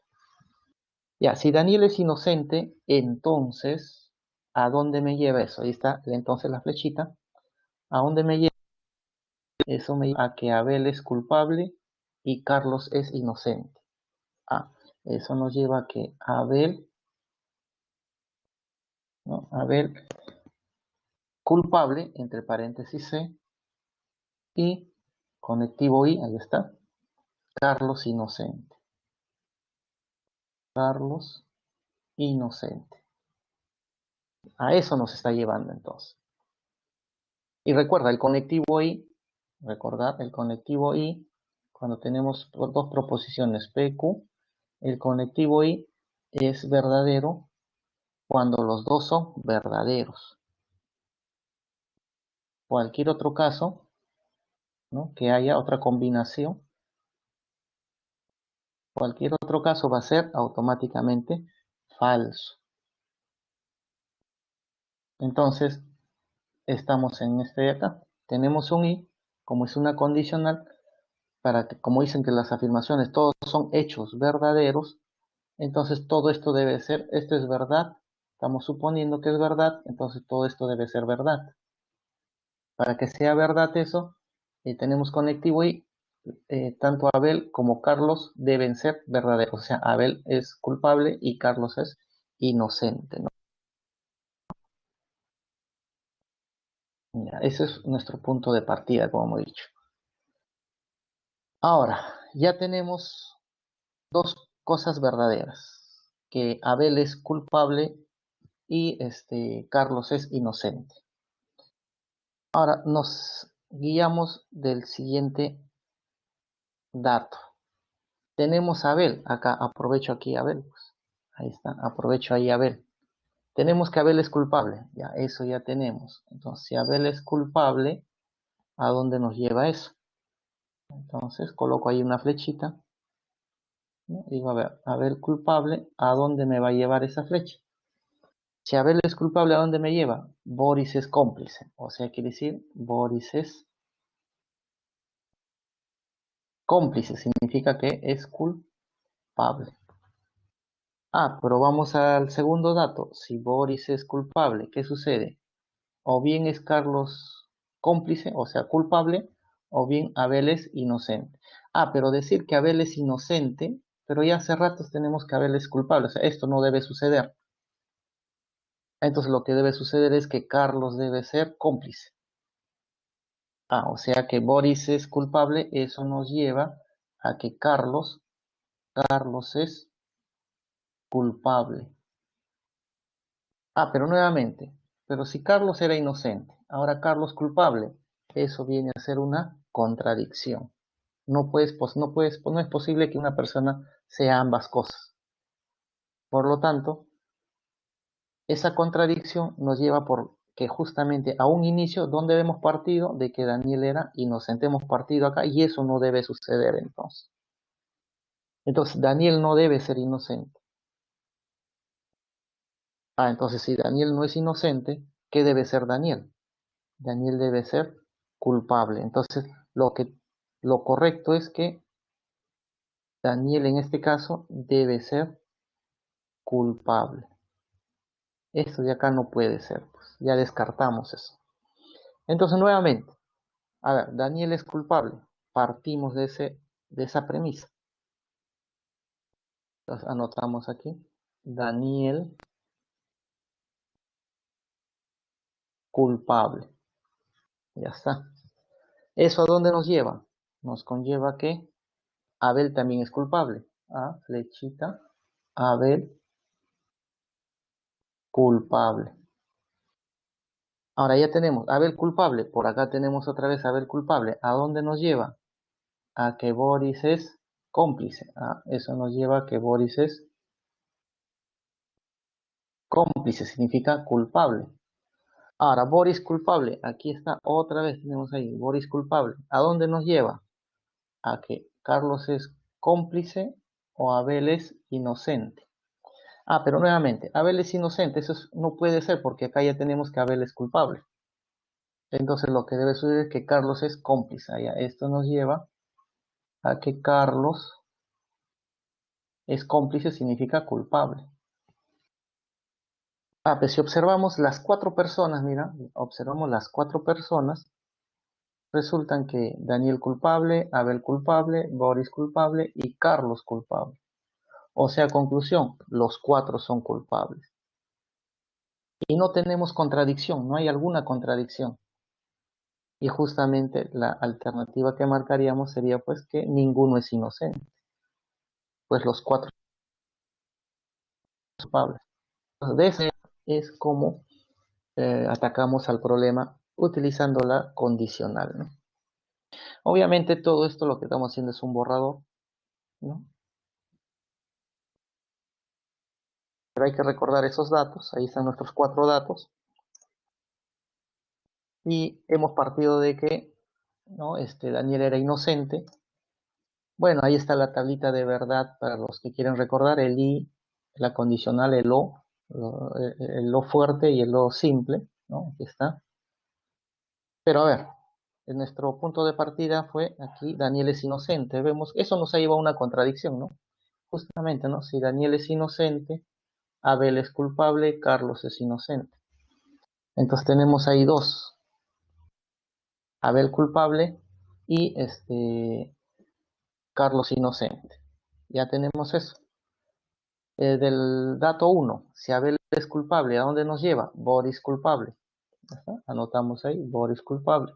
Ya, si Daniel es inocente, entonces, ¿a dónde me lleva eso? Ahí está, entonces la flechita. ¿A dónde me lleva? Eso me lleva a que Abel es culpable y Carlos es inocente. Ah, eso nos lleva a que Abel, ¿no? Abel culpable, entre paréntesis C, y conectivo I, ahí está, Carlos inocente. Carlos inocente. A eso nos está llevando entonces. Y recuerda, el conectivo I, recordar, el conectivo I, cuando tenemos 2 proposiciones PQ, el conectivo I es verdadero cuando los dos son verdaderos. Cualquier otro caso, ¿no? Que haya otra combinación, cualquier otro caso va a ser automáticamente falso. Entonces, estamos en este de acá. Tenemos un I, como es una condicional, para que, como dicen que las afirmaciones todos son hechos verdaderos, entonces todo esto debe ser, esto es verdad, estamos suponiendo que es verdad, entonces todo esto debe ser verdad. Para que sea verdad eso, tenemos conectivo y tanto Abel como Carlos deben ser verdaderos. O sea, Abel es culpable y Carlos es inocente, ¿no? Ya, ese es nuestro punto de partida, como hemos dicho. Ahora, ya tenemos dos cosas verdaderas, que Abel es culpable y Carlos es inocente. Ahora nos guiamos del siguiente dato. Tenemos a Abel, acá aprovecho aquí a Abel, pues. Ahí está, aprovecho ahí a Abel. Tenemos que Abel es culpable, ya eso ya tenemos. Entonces, si Abel es culpable, ¿a dónde nos lleva eso? Entonces, coloco ahí una flechita, ¿no? Digo, a ver, Abel culpable, ¿a dónde me va a llevar esa flecha? Si Abel es culpable, ¿a dónde me lleva? Boris es cómplice, o sea, quiere decir, Boris es cómplice, significa que es culpable. Ah, pero vamos al segundo dato. Si Boris es culpable, ¿qué sucede? O bien es Carlos cómplice, o sea, culpable, o bien Abel es inocente. Ah, pero decir que Abel es inocente, pero ya hace ratos tenemos que Abel es culpable, o sea, esto no debe suceder. Entonces lo que debe suceder es que Carlos debe ser cómplice. Ah, o sea que Boris es culpable, eso nos lleva a que Carlos es culpable. Ah, pero nuevamente, pero si Carlos era inocente, ahora Carlos culpable, eso viene a ser una contradicción. No es posible que una persona sea ambas cosas. Por lo tanto, esa contradicción nos lleva por que justamente a un inicio donde hemos partido de que Daniel era inocente, hemos partido acá y eso no debe suceder entonces. Entonces, Daniel no debe ser inocente. Ah, entonces si Daniel no es inocente, ¿qué debe ser Daniel? Daniel debe ser culpable. Entonces, lo correcto es que Daniel en este caso debe ser culpable. Esto de acá no puede ser, pues ya descartamos eso. Entonces, nuevamente, a ver, Daniel es culpable. Partimos de esa premisa. Entonces, anotamos aquí. Daniel culpable. Ya está. ¿Eso a dónde nos lleva? Nos conlleva que Abel también es culpable. Ah, flechita. Abel culpable. Ahora ya tenemos Abel culpable. Por acá tenemos otra vez Abel culpable. ¿A dónde nos lleva? A que Boris es cómplice. Ah, eso nos lleva a que Boris es cómplice, significa culpable. Ahora, Boris culpable. Aquí está, otra vez tenemos ahí, Boris culpable. ¿A dónde nos lleva? A que Carlos es cómplice o Abel es inocente. Ah, pero nuevamente, Abel es inocente. No puede ser porque acá ya tenemos que Abel es culpable. Entonces lo que debe suceder es que Carlos es cómplice. Allá. Esto nos lleva a que Carlos es cómplice, significa culpable. Ah, pues si observamos las cuatro personas, mira, observamos las cuatro personas, resultan que Daniel culpable, Abel culpable, Boris culpable y Carlos culpable. O sea, conclusión, los cuatro son culpables. Y no tenemos contradicción, no hay alguna contradicción. Y justamente la alternativa que marcaríamos sería pues que ninguno es inocente, pues los cuatro son culpables. Entonces, de ese es como atacamos al problema utilizando la condicional, ¿no? Obviamente todo esto lo que estamos haciendo es un borrador, ¿no? Pero hay que recordar esos datos, ahí están nuestros cuatro datos, y hemos partido de que, ¿no? Daniel era inocente. Bueno, ahí está la tablita de verdad para los que quieren recordar, el I, la condicional, el lo fuerte y el lo simple, ¿no? Aquí está. Pero a ver, en nuestro punto de partida fue aquí, Daniel es inocente. Vemos, eso nos ha llevado a una contradicción, ¿no? Justamente, ¿no? Si Daniel es inocente, Abel es culpable, Carlos es inocente. Entonces tenemos ahí dos, Abel culpable y Carlos inocente. Ya tenemos eso. Del dato 1, si Abel es culpable, ¿a dónde nos lleva? Boris culpable. ¿Está? Anotamos ahí, Boris culpable.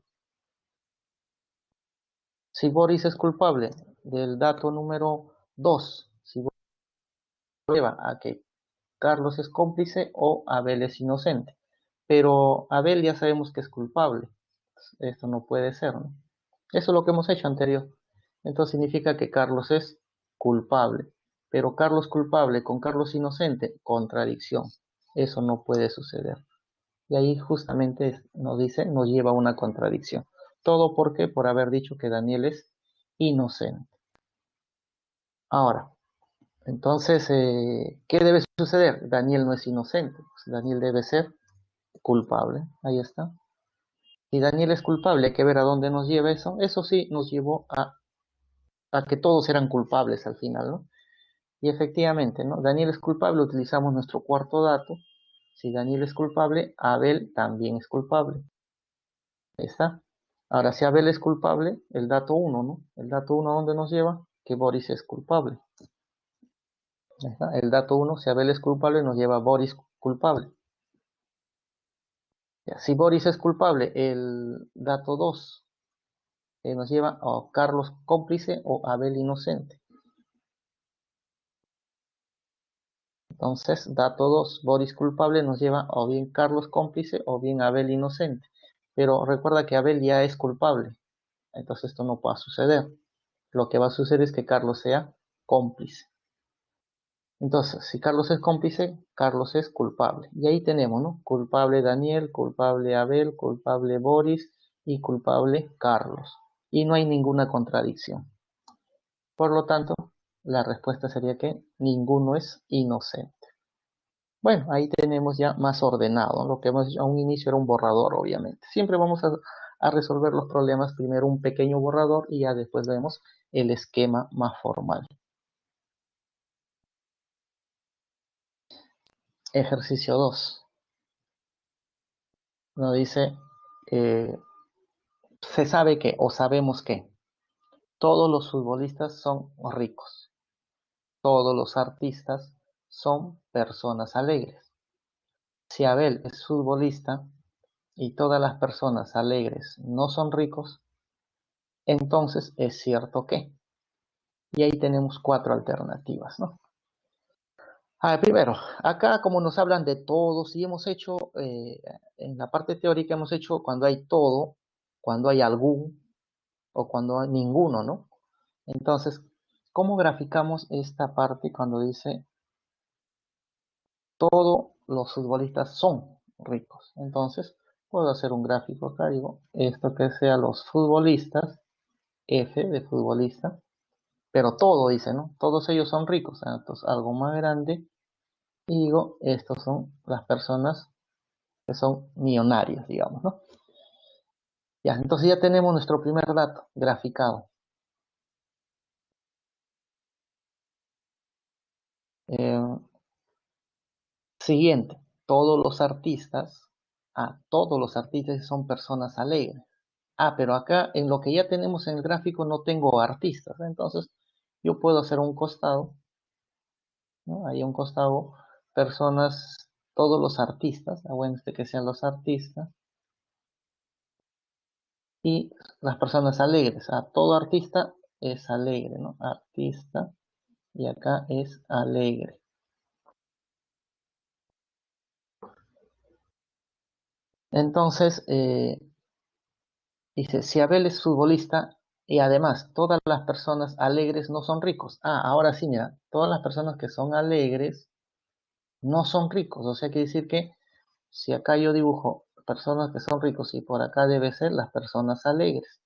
Si Boris es culpable del dato número 2, si Boris lleva a que Carlos es cómplice o Abel es inocente. Pero Abel ya sabemos que es culpable. Esto no puede ser, ¿no? Eso es lo que hemos hecho anterior. Entonces significa que Carlos es culpable. Pero Carlos culpable con Carlos inocente, contradicción. Eso no puede suceder. Y ahí justamente nos dice, nos lleva a una contradicción. Todo porque por haber dicho que Daniel es inocente. Ahora, entonces, ¿qué debe suceder? Daniel no es inocente. Pues Daniel debe ser culpable. Ahí está. Si Daniel es culpable, hay que ver a dónde nos lleva eso. Eso sí, nos llevó a que todos eran culpables al final, ¿no? Y efectivamente, ¿no? Daniel es culpable, utilizamos nuestro cuarto dato. Si Daniel es culpable, Abel también es culpable. Ahí está. Ahora, si Abel es culpable, el dato uno, ¿no? El dato uno, ¿a dónde nos lleva? Que Boris es culpable. Ahí está. El dato uno, si Abel es culpable, nos lleva a Boris culpable. Ya, si Boris es culpable, el dato 2 nos lleva a Carlos cómplice o Abel inocente. Entonces, dato 2, Boris culpable nos lleva o bien Carlos cómplice o bien Abel inocente. Pero recuerda que Abel ya es culpable. Entonces esto no puede suceder. Lo que va a suceder es que Carlos sea cómplice. Entonces, si Carlos es cómplice, Carlos es culpable. Y ahí tenemos, ¿no? Culpable Daniel, culpable Abel, culpable Boris y culpable Carlos. Y no hay ninguna contradicción. Por lo tanto, la respuesta sería que ninguno es inocente. Bueno, ahí tenemos ya más ordenado. Lo que hemos hecho a un inicio era un borrador, obviamente. Siempre vamos a resolver los problemas primero un pequeño borrador y ya después vemos el esquema más formal. Ejercicio 2. Nos dice, eh, se sabe que o sabemos que todos los futbolistas son ricos. Todos los artistas son personas alegres. Si Abel es futbolista y todas las personas alegres no son ricos, entonces es cierto que. Y ahí tenemos 4 alternativas, ¿no? Primero, acá como nos hablan de todos y hemos hecho, en la parte teórica hemos hecho cuando hay todo, cuando hay algún o cuando hay ninguno, ¿no? Entonces, ¿cómo graficamos esta parte cuando dice todos los futbolistas son ricos? Entonces, puedo hacer un gráfico acá, digo, esto que sea los futbolistas, F de futbolista, pero todo dice, ¿no? Todos ellos son ricos, entonces algo más grande, y digo, estos son las personas que son millonarias, digamos, ¿no? Ya, entonces ya tenemos nuestro primer dato graficado. Eh, Siguiente, todos los artistas son personas alegres. Pero acá en lo que ya tenemos en el gráfico no tengo artistas, entonces yo puedo hacer un costado, ¿no? Ahí a un costado, personas, todos los artistas, bueno, que sean los artistas, y las personas alegres, todo artista es alegre, ¿no? Artista, y acá es alegre. Entonces, dice, si Abel es futbolista y además todas las personas alegres no son ricos. Ahora sí, mira, todas las personas que son alegres no son ricos. O sea, quiere decir que si acá yo dibujo personas que son ricos y por acá debe ser las personas alegres.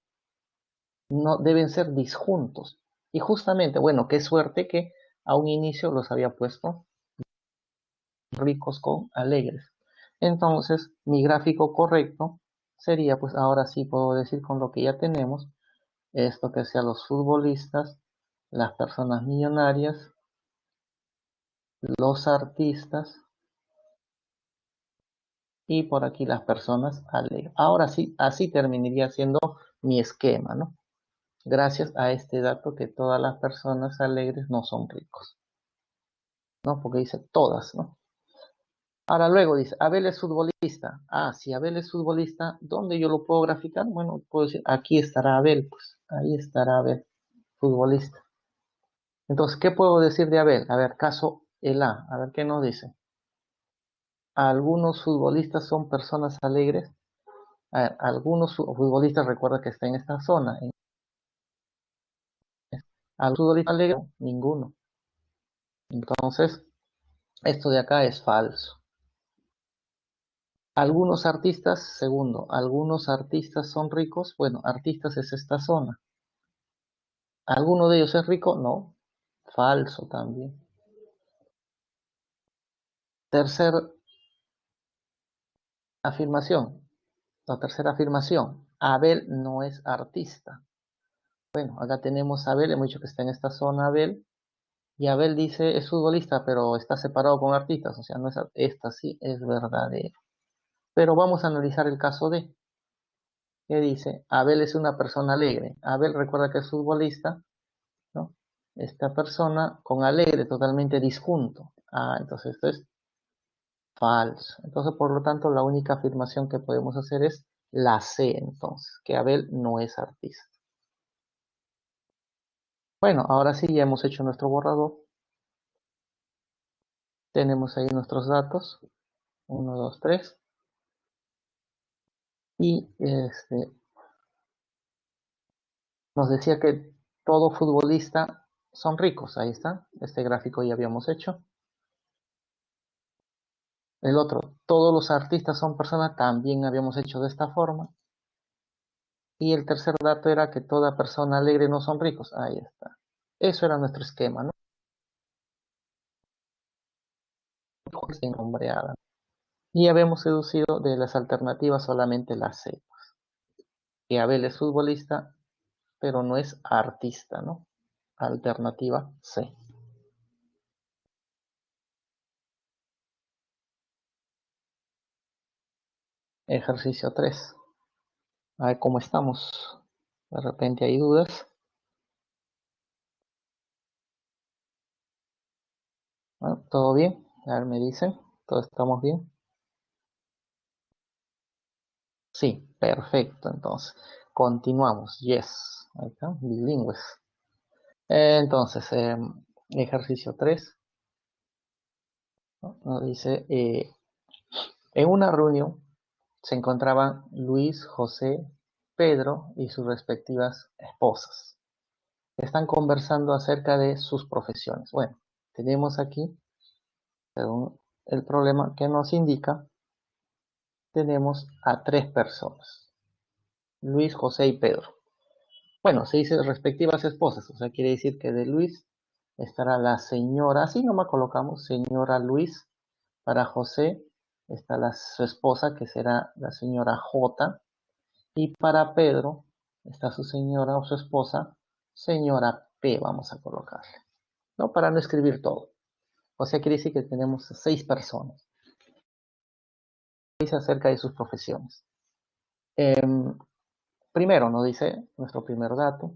No deben ser disjuntos. Y justamente, bueno, qué suerte que a un inicio los había puesto ricos con alegres. Entonces, mi gráfico correcto sería, pues ahora sí puedo decir con lo que ya tenemos, esto que sea los futbolistas, las personas millonarias, los artistas y por aquí las personas alegres. Ahora sí, así terminaría siendo mi esquema, ¿no? Gracias a este dato que todas las personas alegres no son ricos. ¿no? Porque dice todas, ¿no? Ahora luego dice, Abel es futbolista. Ah, si Abel es futbolista, ¿dónde yo lo puedo graficar? Bueno, puedo decir, aquí estará Abel, pues, ahí estará Abel, futbolista. Entonces, ¿qué puedo decir de Abel? A ver, caso el A ver qué nos dice. Algunos futbolistas son personas alegres. A ver, algunos futbolistas, recuerda que está en esta zona. ¿Algunos futbolistas alegres? Ninguno. Entonces, esto de acá es falso. Algunos artistas, segundo, algunos artistas son ricos. Bueno, artistas es esta zona. ¿Alguno de ellos es rico? No. Falso también. Tercer afirmación. La tercera afirmación. Abel no es artista. Bueno, acá tenemos a Abel. Hemos dicho que está en esta zona Abel. Y Abel dice es futbolista, pero está separado con artistas. O sea, no es, esta sí es verdadera. Pero vamos a analizar el caso de. ¿Qué dice? Abel es una persona alegre. Abel recuerda que es futbolista, ¿no? Esta persona con alegre totalmente disjunto. Ah, entonces esto es falso. Entonces, por lo tanto, la única afirmación que podemos hacer es la C, entonces, que Abel no es artista. Bueno, ahora sí, ya hemos hecho nuestro borrador. Tenemos ahí nuestros datos. 1, 2, 3. Y nos decía que todo futbolista son ricos. Ahí está. Este gráfico ya habíamos hecho. El otro, todos los artistas son personas, también habíamos hecho de esta forma. Y el tercer dato era que toda persona alegre no son ricos. Ahí está. Eso era nuestro esquema, ¿no? Nombreada. Y habíamos deducido de las alternativas solamente la C. Que Abel es futbolista, pero no es artista, ¿no? Alternativa C. Ejercicio 3. A ver cómo estamos. De repente hay dudas. Bueno, ¿todo bien? A ver, me dicen. ¿Todos estamos bien? Sí, perfecto. Entonces, continuamos. Yes. Ahí está, bilingües. Entonces, ejercicio 3, ¿no? Nos dice, en una reunión se encontraban Luis, José, Pedro y sus respectivas esposas. Están conversando acerca de sus profesiones. Bueno, tenemos aquí, según el problema que nos indica, tenemos a tres personas, Luis, José y Pedro. Bueno, se dice respectivas esposas, o sea, quiere decir que de Luis estará la señora, así nomás colocamos, señora Luis. Para José está su esposa, que será la señora J. Y para Pedro está su señora o su esposa, señora P, vamos a colocarle, ¿no? Para no escribir todo. O sea, quiere decir que tenemos 6 personas. Dice acerca de sus profesiones. Primero nos dice nuestro primer dato.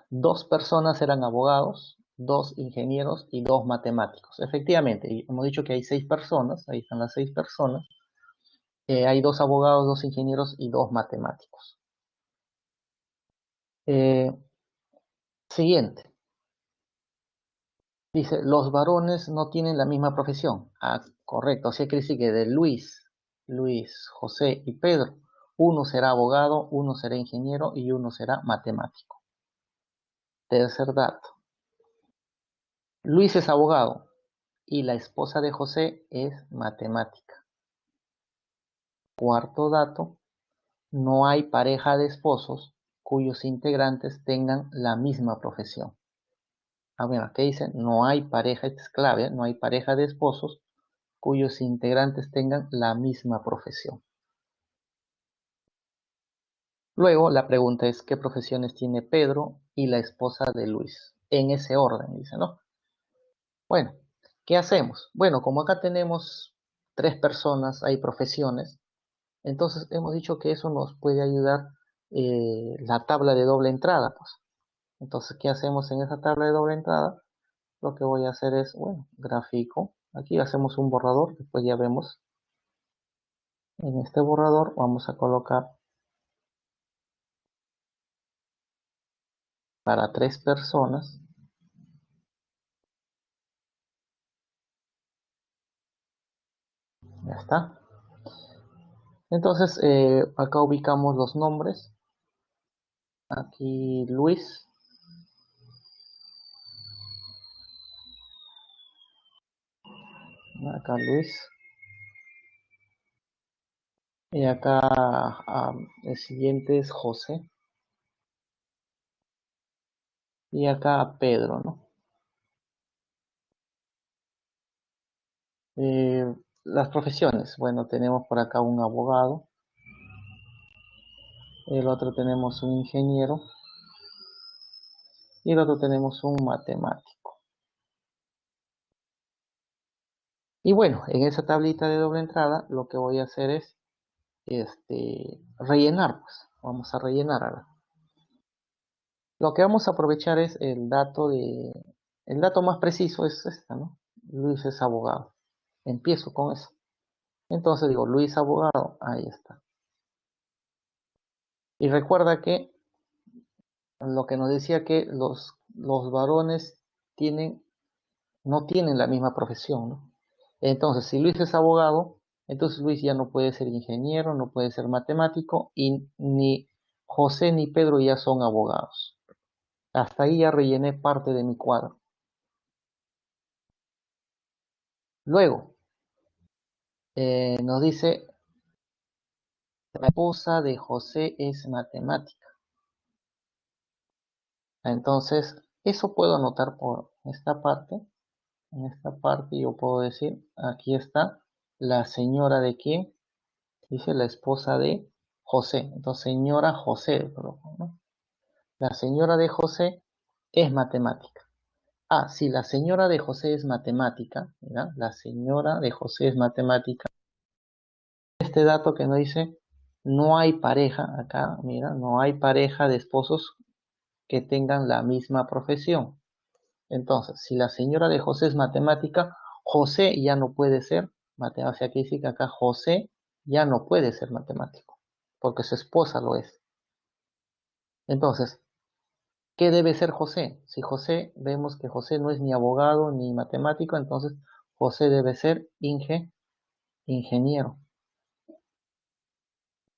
2 personas eran abogados, 2 ingenieros y 2 matemáticos. Efectivamente, hemos dicho que hay 6 personas, ahí están las 6 personas. Hay 2 abogados, 2 ingenieros y 2 matemáticos. Siguiente. Dice, los varones no tienen la misma profesión. Ah, correcto. O sea, quiere decir que de Luis, José y Pedro, uno será abogado, uno será ingeniero y uno será matemático. Tercer dato. Luis es abogado y la esposa de José es matemática. Cuarto dato. No hay pareja de esposos cuyos integrantes tengan la misma profesión. Ah, bueno, ¿qué dice? No hay pareja, esta es clave, no hay pareja de esposos cuyos integrantes tengan la misma profesión. Luego, la pregunta es, ¿qué profesiones tiene Pedro y la esposa de Luis? En ese orden, dice, ¿no? Bueno, ¿qué hacemos? Bueno, como acá tenemos 3 personas, hay profesiones, entonces hemos dicho que eso nos puede ayudar la tabla de doble entrada, pues. Entonces, ¿qué hacemos en esa tabla de doble entrada? lo que voy a hacer es, bueno, gráfico. Aquí hacemos un borrador, después ya vemos. En este borrador vamos a colocar para 3 personas. Ya está. Entonces, acá ubicamos los nombres. Aquí Luis. Acá Luis. Y acá el siguiente es José. Y acá Pedro, ¿no? Las profesiones. Bueno, tenemos por acá un abogado. El otro tenemos un ingeniero. Y el otro tenemos un matemático. Y bueno, en esa tablita de doble entrada, lo que voy a hacer es rellenar, pues. Vamos a rellenar ahora. Lo que vamos a aprovechar es el dato más preciso es esta, ¿no? Luis es abogado. Empiezo con eso. Entonces digo, Luis abogado, ahí está. Y recuerda que lo que nos decía que los varones no tienen la misma profesión, ¿no? Entonces, si Luis es abogado, entonces Luis ya no puede ser ingeniero, no puede ser matemático, y ni José ni Pedro ya son abogados. Hasta ahí ya rellené parte de mi cuadro. Luego, nos dice, la esposa de José es matemática. Entonces, eso puedo anotar por esta parte. En esta parte yo puedo decir, aquí está la señora de quién, dice la esposa de José. Entonces, señora José, ¿no? La señora de José es matemática. Ah, si la señora de José es matemática, mira, la señora de José es matemática. Este dato que nos dice, no hay pareja, acá, mira, no hay pareja de esposos que tengan la misma profesión. Entonces, si la señora de José es matemática, José ya no puede ser matemático. O sea, aquí dice que acá José ya no puede ser matemático, porque su esposa lo es. Entonces, ¿qué debe ser José? Si José, vemos que José no es ni abogado ni matemático, entonces José debe ser ingeniero.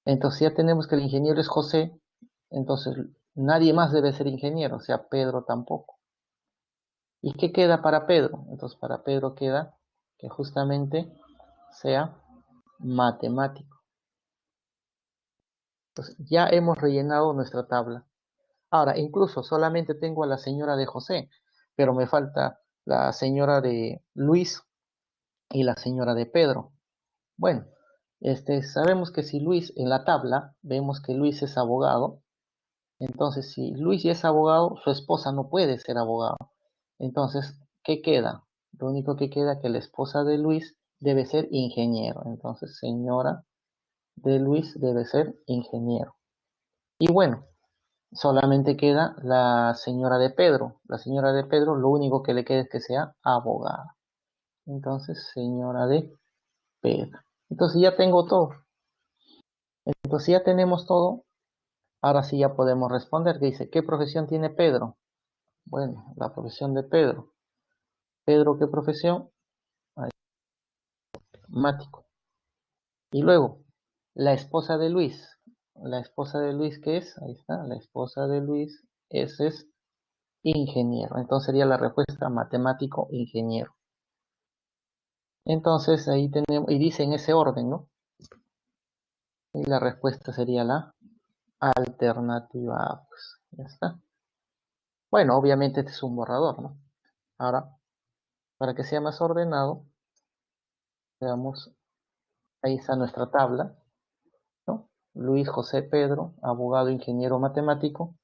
Entonces ya tenemos que el ingeniero es José, entonces nadie más debe ser ingeniero, o sea, Pedro tampoco. ¿Y qué queda para Pedro? Entonces para Pedro queda que justamente sea matemático. Entonces ya hemos rellenado nuestra tabla. Ahora, incluso solamente tengo a la señora de José, pero me falta la señora de Luis y la señora de Pedro. Bueno, sabemos que si Luis en la tabla, vemos que Luis es abogado, entonces si Luis ya es abogado, su esposa no puede ser abogado. Entonces, ¿qué queda? Lo único que queda es que la esposa de Luis debe ser ingeniero. Entonces, señora de Luis debe ser ingeniero. Y bueno, solamente queda la señora de Pedro. La señora de Pedro, lo único que le queda es que sea abogada. Entonces, señora de Pedro. Entonces ya tengo todo. Entonces ya tenemos todo. Ahora sí ya podemos responder. Que dice, ¿qué profesión tiene Pedro? Bueno, la profesión de Pedro. Pedro, ¿qué profesión? Matemático. Y luego, la esposa de Luis. La esposa de Luis, ¿qué es? Ahí está. La esposa de Luis es ingeniero. Entonces sería la respuesta matemático ingeniero. Entonces ahí tenemos, y dice en ese orden, ¿no? Y la respuesta sería la alternativa A, pues. Ya está. Bueno, obviamente este es un borrador, ¿no? Ahora, para que sea más ordenado, veamos, ahí está nuestra tabla, ¿no? Luis José Pedro, abogado, ingeniero matemático,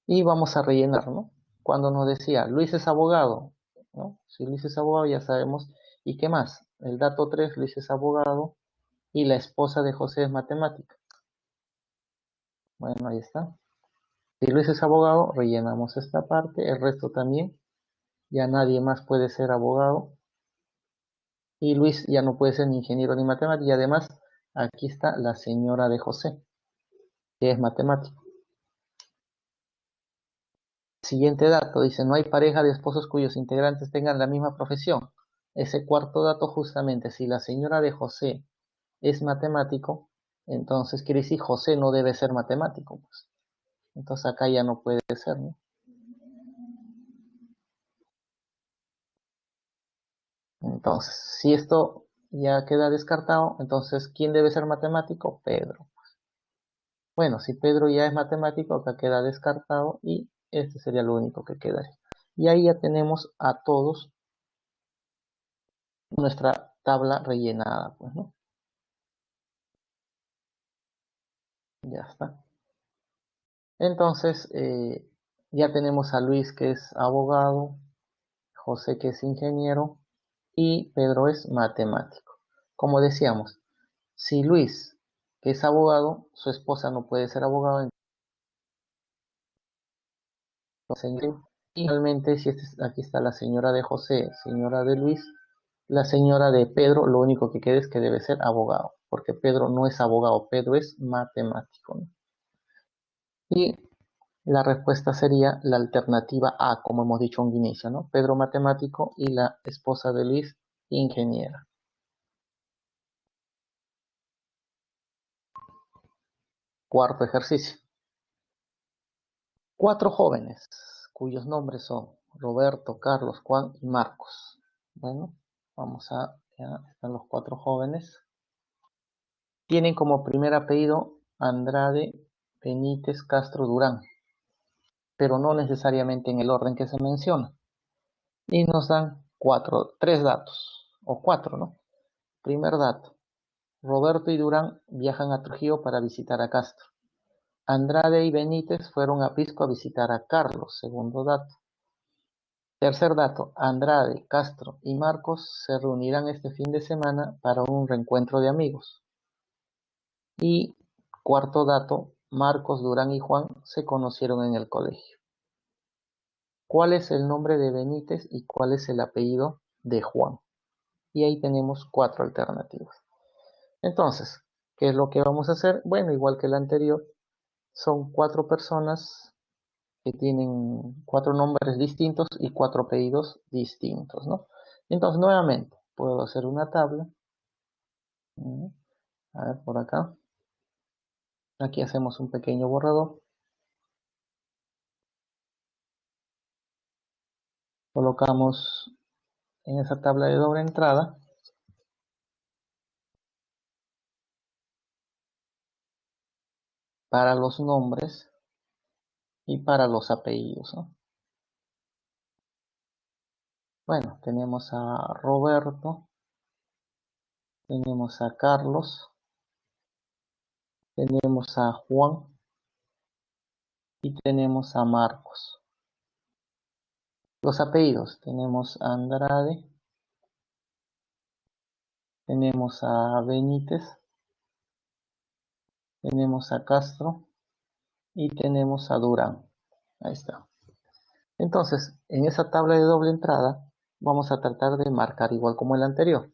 y vamos a rellenar, ¿no? Cuando nos decía, Luis es abogado, ¿no? Si Luis es abogado ya sabemos, ¿y qué más? El dato 3, Luis es abogado, y la esposa de José es matemática. Bueno, ahí está. Si Luis es abogado, rellenamos esta parte, el resto también. ya nadie más puede ser abogado. Y Luis ya no puede ser ni ingeniero ni matemático. Y además, aquí está la señora de José, que es matemático. Siguiente dato, dice, no hay pareja de esposos cuyos integrantes tengan la misma profesión. Ese cuarto dato, justamente, si la señora de José es matemático, entonces quiere decir José no debe ser matemático, pues. Entonces acá ya no puede ser, ¿no? Entonces, si esto ya queda descartado, entonces, ¿quién debe ser matemático? Pedro. Bueno, si Pedro ya es matemático, acá queda descartado y este sería lo único que quedaría. Y ahí ya tenemos a todos nuestra tabla rellenada, pues, ¿no? Ya está. Entonces, ya tenemos a Luis que es abogado, José que es ingeniero y Pedro es matemático. Como decíamos, si Luis, que es abogado, su esposa no puede ser abogado, entonces finalmente, si aquí está la señora de José, señora de Luis, la señora de Pedro, lo único que queda es que debe ser abogado, porque Pedro no es abogado, Pedro es matemático, ¿no? Y la respuesta sería la alternativa A, como hemos dicho un inicio, ¿no? Pedro matemático y la esposa de Luis ingeniera. Cuarto ejercicio. 4 jóvenes, cuyos nombres son Roberto, Carlos, Juan y Marcos. Bueno, ya están los 4 jóvenes. Tienen como primer apellido Andrade Benítez Castro Durán, pero no necesariamente en el orden que se menciona. Y nos dan 3 datos, o 4, ¿no? Primer dato, Roberto y Durán viajan a Trujillo para visitar a Castro. Andrade y Benítez fueron a Pisco a visitar a Carlos, segundo dato. Tercer dato, Andrade, Castro y Marcos se reunirán este fin de semana para un reencuentro de amigos. Y cuarto dato, Marcos, Durán y Juan se conocieron en el colegio. ¿Cuál es el nombre de Benítez y cuál es el apellido de Juan? Y ahí tenemos 4 alternativas. Entonces, ¿qué es lo que vamos a hacer? Bueno, igual que el anterior, son 4 personas que tienen 4 nombres distintos y 4 apellidos distintos, ¿no? Entonces, nuevamente, puedo hacer una tabla. A ver, por acá. Aquí hacemos un pequeño borrador. Colocamos en esa tabla de doble entrada para los nombres y para los apellidos, ¿no? Bueno, tenemos a Roberto, tenemos a Carlos, tenemos a Juan y tenemos a Marcos. Los apellidos, tenemos a Andrade, tenemos a Benítez, tenemos a Castro y tenemos a Durán. Ahí está. Entonces, en esa tabla de doble entrada, vamos a tratar de marcar igual como el anterior.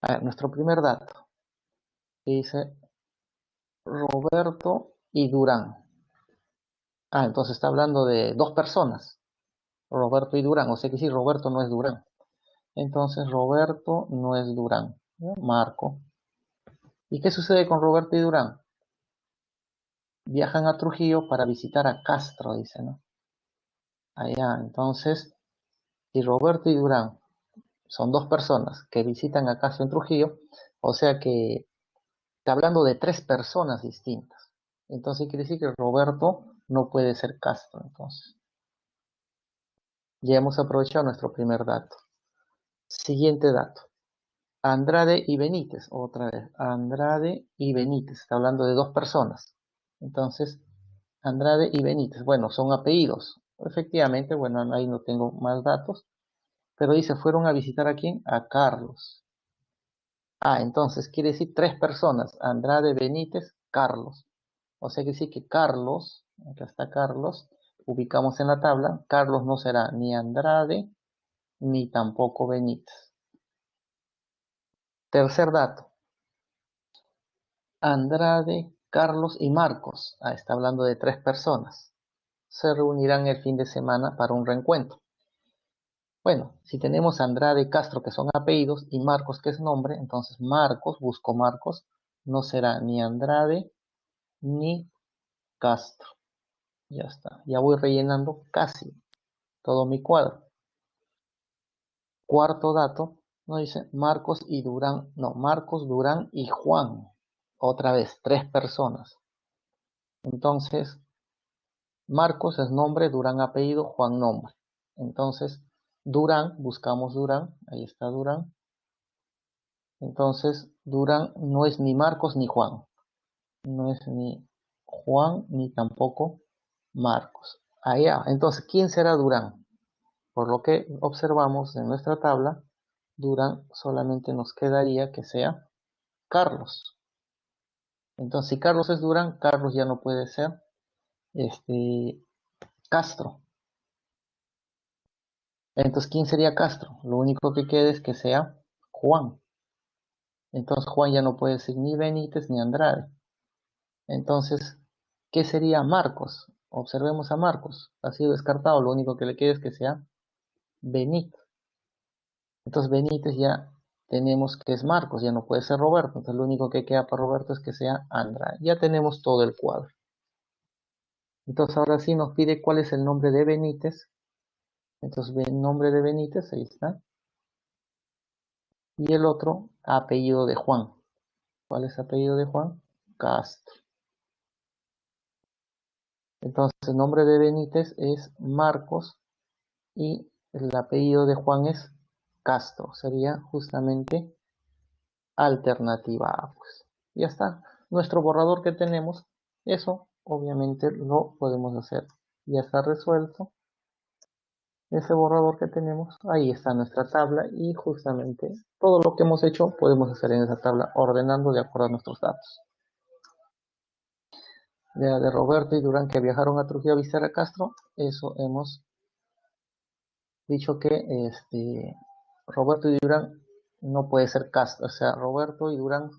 A ver, nuestro primer dato, dice Roberto y Durán. Entonces está hablando de 2 personas, Roberto y Durán. O sea que sí, Roberto no es Durán. Entonces Roberto no es Durán. ¿Ya? Marco. ¿Y qué sucede con Roberto y Durán? Viajan a Trujillo para visitar a Castro, dice, ¿no? Allá, entonces, si Roberto y Durán son 2 personas que visitan a Castro en Trujillo, o sea que está hablando de 3 personas distintas. Entonces quiere decir que Roberto no puede ser Castro, entonces. Ya hemos aprovechado nuestro primer dato. Siguiente dato. Andrade y Benítez, otra vez. Andrade y Benítez, está hablando de 2 personas. Entonces, Andrade y Benítez, bueno, son apellidos. Efectivamente, bueno, ahí no tengo más datos. Pero dice, fueron a visitar a quién? A Carlos. Entonces quiere decir 3 personas. Andrade, Benítez, Carlos. O sea que sí que Carlos, acá está Carlos, ubicamos en la tabla, Carlos no será ni Andrade ni tampoco Benítez. Tercer dato, Andrade, Carlos y Marcos, está hablando de 3 personas, se reunirán el fin de semana para un reencuentro. Bueno, si tenemos Andrade y Castro que son apellidos y Marcos que es nombre, entonces Marcos, busco Marcos, no será ni Andrade ni Castro. Ya está, ya voy rellenando casi todo mi cuadro. Cuarto dato, no dice Marcos y Durán, no, Marcos, Durán y Juan. Otra vez, 3 personas. Entonces, Marcos es nombre, Durán apellido, Juan nombre. Entonces, Durán, buscamos Durán, ahí está Durán. Entonces, Durán no es ni Marcos ni Juan. No es ni Juan ni tampoco Marcos. Allá, entonces, ¿quién será Durán? Por lo que observamos en nuestra tabla, Durán solamente nos quedaría que sea Carlos. Entonces, si Carlos es Durán, Carlos ya no puede ser Castro. Entonces, ¿quién sería Castro? Lo único que queda es que sea Juan. Entonces, Juan ya no puede ser ni Benítez ni Andrade. Entonces, ¿qué sería Marcos? Observemos a Marcos. Ha sido descartado. Lo único que le queda es que sea Benítez. Entonces, Benítez ya tenemos que es Marcos. Ya no puede ser Roberto. Entonces, lo único que queda para Roberto es que sea Andrade. Ya tenemos todo el cuadro. Entonces, ahora sí nos pide cuál es el nombre de Benítez. Entonces, el nombre de Benítez, ahí está. Y el otro, apellido de Juan. ¿Cuál es el apellido de Juan? Castro. Entonces, el nombre de Benítez es Marcos y el apellido de Juan es Castro. Sería justamente alternativa A. Pues ya está. Nuestro borrador que tenemos, eso obviamente lo podemos hacer. Ya está resuelto. Ese borrador que tenemos, ahí está nuestra tabla y justamente todo lo que hemos hecho podemos hacer en esa tabla ordenando de acuerdo a nuestros datos. De Roberto y Durán que viajaron a Trujillo a visitar a Castro, eso hemos dicho que Roberto y Durán no puede ser Castro, o sea, Roberto y Durán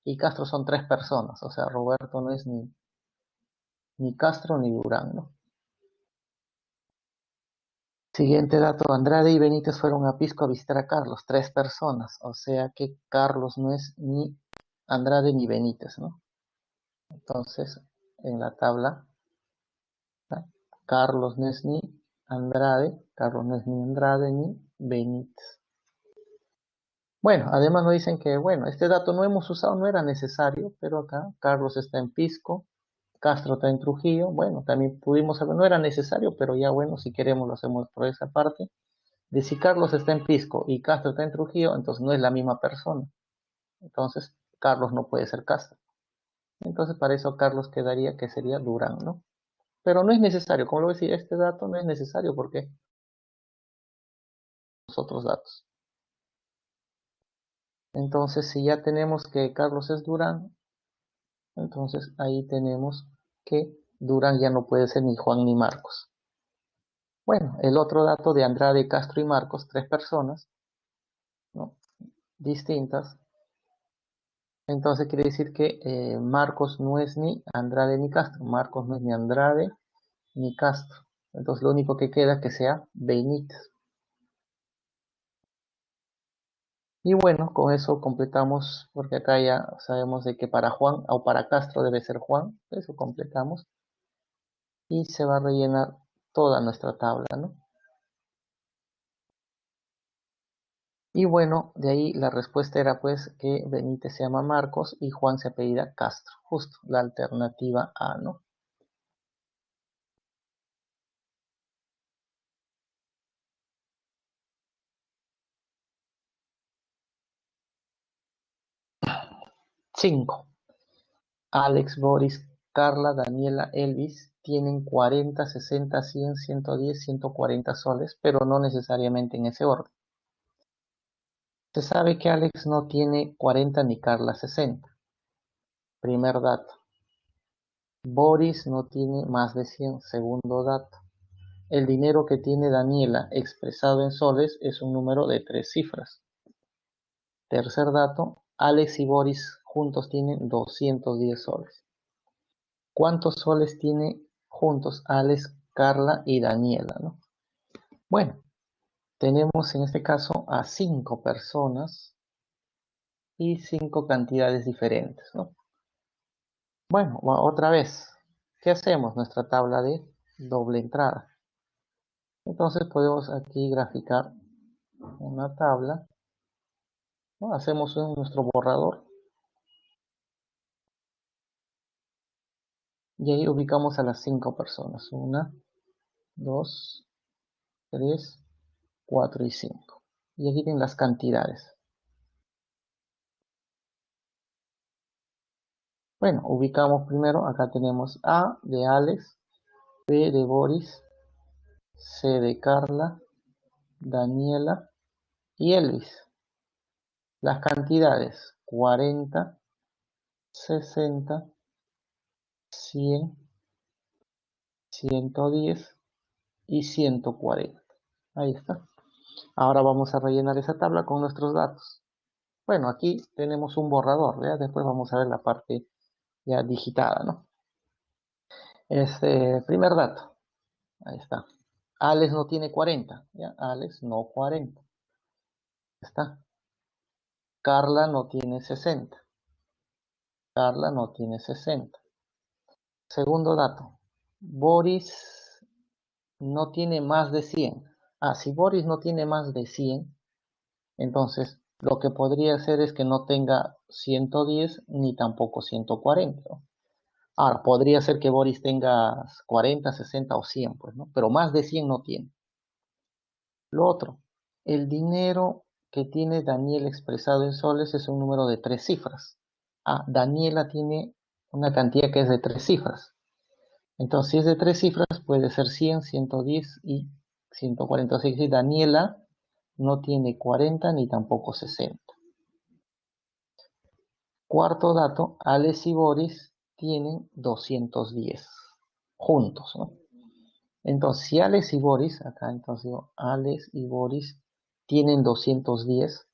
y Castro son 3 personas, o sea, Roberto no es ni Castro ni Durán, ¿no? Siguiente dato, Andrade y Benítez fueron a Pisco a visitar a Carlos, 3 personas, o sea que Carlos no es ni Andrade ni Benítez, ¿no? Entonces, en la tabla, ¿tá? Carlos no es ni Andrade, Carlos no es ni Andrade ni Benítez. Bueno, además nos dicen que, bueno, este dato no hemos usado, no era necesario, pero acá Carlos está en Pisco, Castro está en Trujillo, bueno, también pudimos saber, no era necesario, pero ya bueno, si queremos lo hacemos por esa parte. De si Carlos está en Pisco y Castro está en Trujillo, entonces no es la misma persona. Entonces, Carlos no puede ser Castro. Entonces, para eso Carlos quedaría que sería Durán, ¿no? Pero no es necesario, como lo decía, este dato no es necesario porque los otros datos. Entonces, si ya tenemos que Carlos es Durán, entonces ahí tenemos que Durán ya no puede ser ni Juan ni Marcos. Bueno, el otro dato de Andrade, Castro y Marcos, 3 personas, ¿no? Distintas. Entonces quiere decir que Marcos no es ni Andrade ni Castro. Marcos no es ni Andrade ni Castro. Entonces lo único que queda es que sea Benítez. Y bueno, con eso completamos, porque acá ya sabemos de que para Juan o para Castro debe ser Juan. Eso completamos. Y se va a rellenar toda nuestra tabla, ¿no? Y bueno, de ahí la respuesta era pues que Benítez se llama Marcos y Juan se apellida Castro. Justo, la alternativa A, ¿no? Cinco. Alex, Boris, Carla, Daniela, Elvis tienen 40, 60, 100, 110, 140 soles, pero no necesariamente en ese orden. Se sabe que Alex no tiene 40 ni Carla 60. Primer dato. Boris no tiene más de 100. Segundo dato. el dinero que tiene Daniela expresado en soles es un número de 3 cifras. Tercer dato, Alex y Boris juntos tienen 210 soles. ¿Cuántos soles tiene juntos Alex, Carla y Daniela, ¿no? Bueno, tenemos en este caso a 5 personas y 5 cantidades diferentes, ¿no? Bueno, otra vez, ¿qué hacemos? Nuestra tabla de doble entrada. Entonces podemos aquí graficar una tabla, ¿no? Hacemos nuestro borrador y ahí ubicamos a las 5 personas. 1, 2, 3, 4 y 5. Y aquí tienen las cantidades. Bueno, ubicamos primero, acá tenemos A de Alex, B de Boris, C de Carla, Daniela y Elvis. Las cantidades 40, 60, 100, 110 y 140. Ahí está. Ahora vamos a rellenar esa tabla con nuestros datos. Bueno, aquí tenemos un borrador, ¿ya? Después vamos a ver la parte ya digitada, ¿no? Primer dato, ahí está. Alex no tiene 40, ¿ya? Alex no 40. Está. Carla no tiene 60. Carla no tiene 60. Segundo dato. Boris no tiene más de 100. Si Boris no tiene más de 100, entonces lo que podría hacer es que no tenga 110 ni tampoco 140, ¿no? Ahora, podría ser que Boris tenga 40, 60 o 100, pues, ¿no? Pero más de 100 no tiene. Lo otro, el dinero que tiene Daniel expresado en soles es un número de 3 cifras. Daniela tiene una cantidad que es de 3 cifras. Entonces, si es de 3 cifras, puede ser 100, 110 y 146. Y Daniela no tiene 40 ni tampoco 60. Cuarto dato, Alex y Boris tienen 210 juntos, ¿no? Entonces, si Alex y Boris, acá entonces digo, Alex y Boris tienen 210,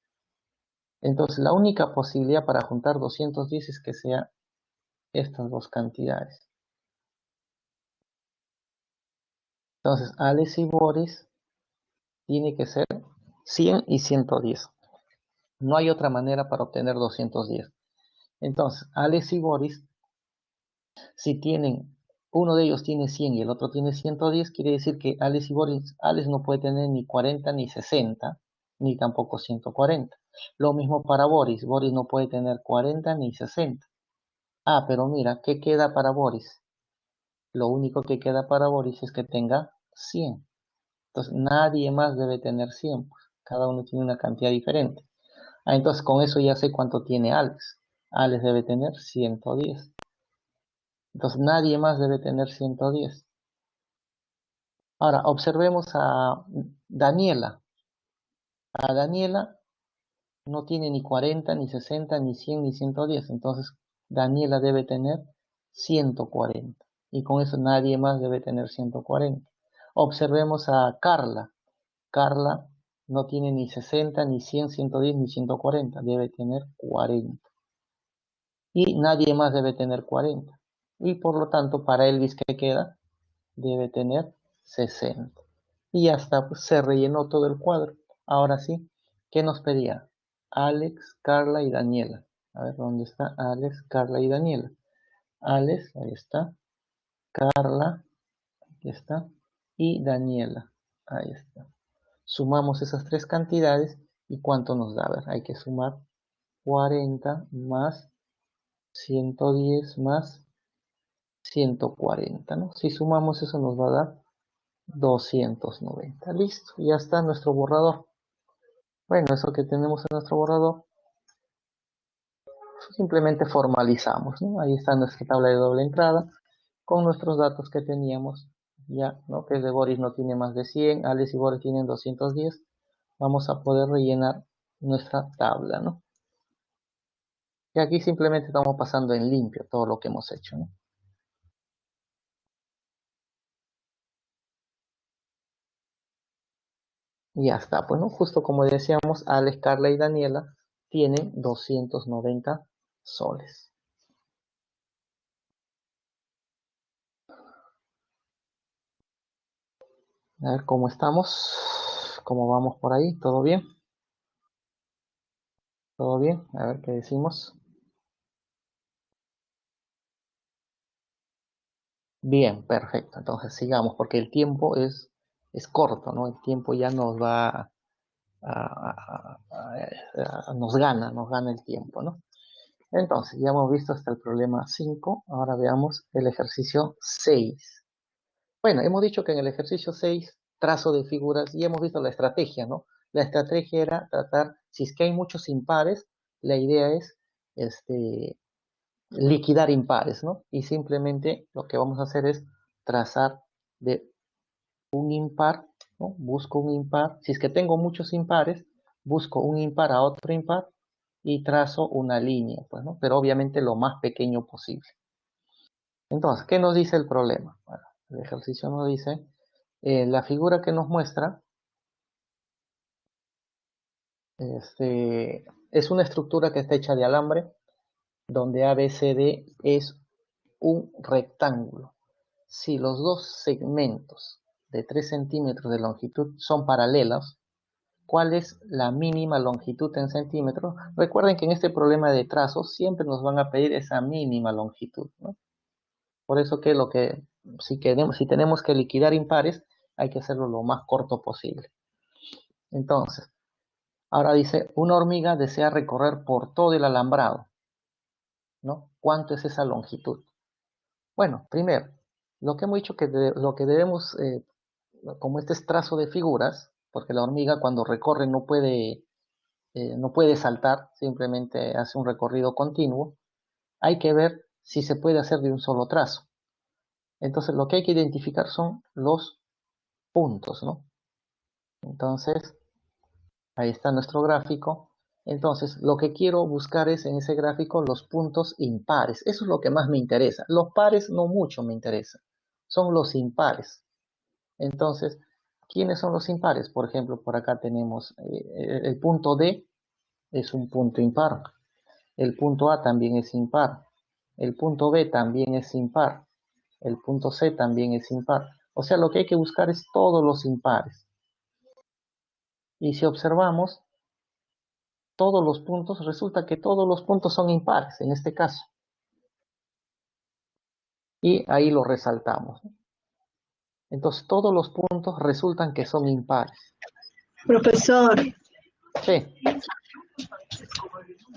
entonces la única posibilidad para juntar 210 es que sea estas dos cantidades. Entonces, Alex y Boris tiene que ser 100 y 110. No hay otra manera para obtener 210. Entonces, Alex y Boris, si tienen, uno de ellos tiene 100 y el otro tiene 110, quiere decir que Alex y Boris, Alex no puede tener ni 40 ni 60, ni tampoco 140. Lo mismo para Boris, Boris no puede tener 40 ni 60. Pero mira, ¿qué queda para Boris? Lo único que queda para Boris es que tenga 100. Entonces, nadie más debe tener 100, pues. Cada uno tiene una cantidad diferente. Entonces, con eso ya sé cuánto tiene Alex. Alex debe tener 110. Entonces, nadie más debe tener 110. Ahora, observemos a Daniela. Daniela no tiene ni 40, ni 60, ni 100, ni 110. Entonces, Daniela debe tener 140. Y con eso nadie más debe tener 140. Observemos a Carla. Carla no tiene ni 60, ni 100, 110, ni 140. Debe tener 40. Y nadie más debe tener 40. Y por lo tanto, para Elvis, ¿qué queda? Debe tener 60. Y ya está, pues, se rellenó todo el cuadro. Ahora sí, ¿qué nos pedía? Alex, Carla y Daniela. A ver, ¿dónde está Alex, Carla y Daniela? Alex, ahí está. Carla, aquí está. Y Daniela, ahí está. Sumamos esas tres cantidades y ¿cuánto nos da? A ver, hay que sumar 40 más 110 más 140, ¿no? Si sumamos eso nos va a dar 290. Listo, ya está nuestro borrador. Bueno, eso que tenemos en nuestro borrador, simplemente formalizamos, ¿no? Ahí está nuestra tabla de doble entrada con nuestros datos que teníamos ya, ¿no? Que de Boris no tiene más de 100, Alex y Boris tienen 210. Vamos a poder rellenar nuestra tabla, ¿no? Y aquí simplemente estamos pasando en limpio todo lo que hemos hecho, ¿no? Y ya está, pues, ¿no? Justo como decíamos, Alex, Carla y Daniela tienen 290 soles. A ver cómo estamos, cómo vamos por ahí, ¿todo bien? ¿Todo bien? A ver qué decimos. Bien, perfecto. Entonces sigamos, porque el tiempo es corto, ¿no? El tiempo ya nos va nos gana el tiempo, ¿no? Entonces, ya hemos visto hasta el problema 5. Ahora veamos el ejercicio 6. Bueno, hemos dicho que en el ejercicio 6, trazo de figuras, y hemos visto la estrategia, ¿no? La estrategia era tratar, si es que hay muchos impares, la idea es liquidar impares, ¿no? Y simplemente lo que vamos a hacer es trazar de un impar, ¿no? Busco un impar. Si es que tengo muchos impares, busco un impar a otro impar y trazo una línea, pues, ¿no? Pero obviamente lo más pequeño posible. Entonces, ¿qué nos dice el problema? Bueno, el ejercicio nos dice, la figura que nos muestra es una estructura que está hecha de alambre, donde ABCD es un rectángulo. Si los dos segmentos de 3 centímetros de longitud son paralelos, ¿cuál es la mínima longitud en centímetros? Recuerden que en este problema de trazos siempre nos van a pedir esa mínima longitud, ¿no? Por eso que si tenemos que liquidar impares, hay que hacerlo lo más corto posible. Entonces, ahora dice, una hormiga desea recorrer por todo el alambrado, ¿no? ¿Cuánto es esa longitud? Bueno, primero, lo que hemos dicho que lo que debemos, como este es trazo de figuras, porque la hormiga cuando recorre no puede saltar, simplemente hace un recorrido continuo, hay que ver si se puede hacer de un solo trazo. Entonces lo que hay que identificar son los puntos, ¿no? Entonces, ahí está nuestro gráfico. Entonces, lo que quiero buscar es en ese gráfico los puntos impares. Eso es lo que más me interesa. Los pares no mucho me interesa. Son los impares. Entonces, ¿quiénes son los impares? Por ejemplo, por acá tenemos el punto D es un punto impar. El punto A también es impar. El punto B también es impar. El punto C también es impar. O sea, lo que hay que buscar es todos los impares. Y si observamos todos los puntos, resulta que todos los puntos son impares en este caso. Y ahí lo resaltamos. Entonces, todos los puntos resultan que son impares. Profesor, Sí,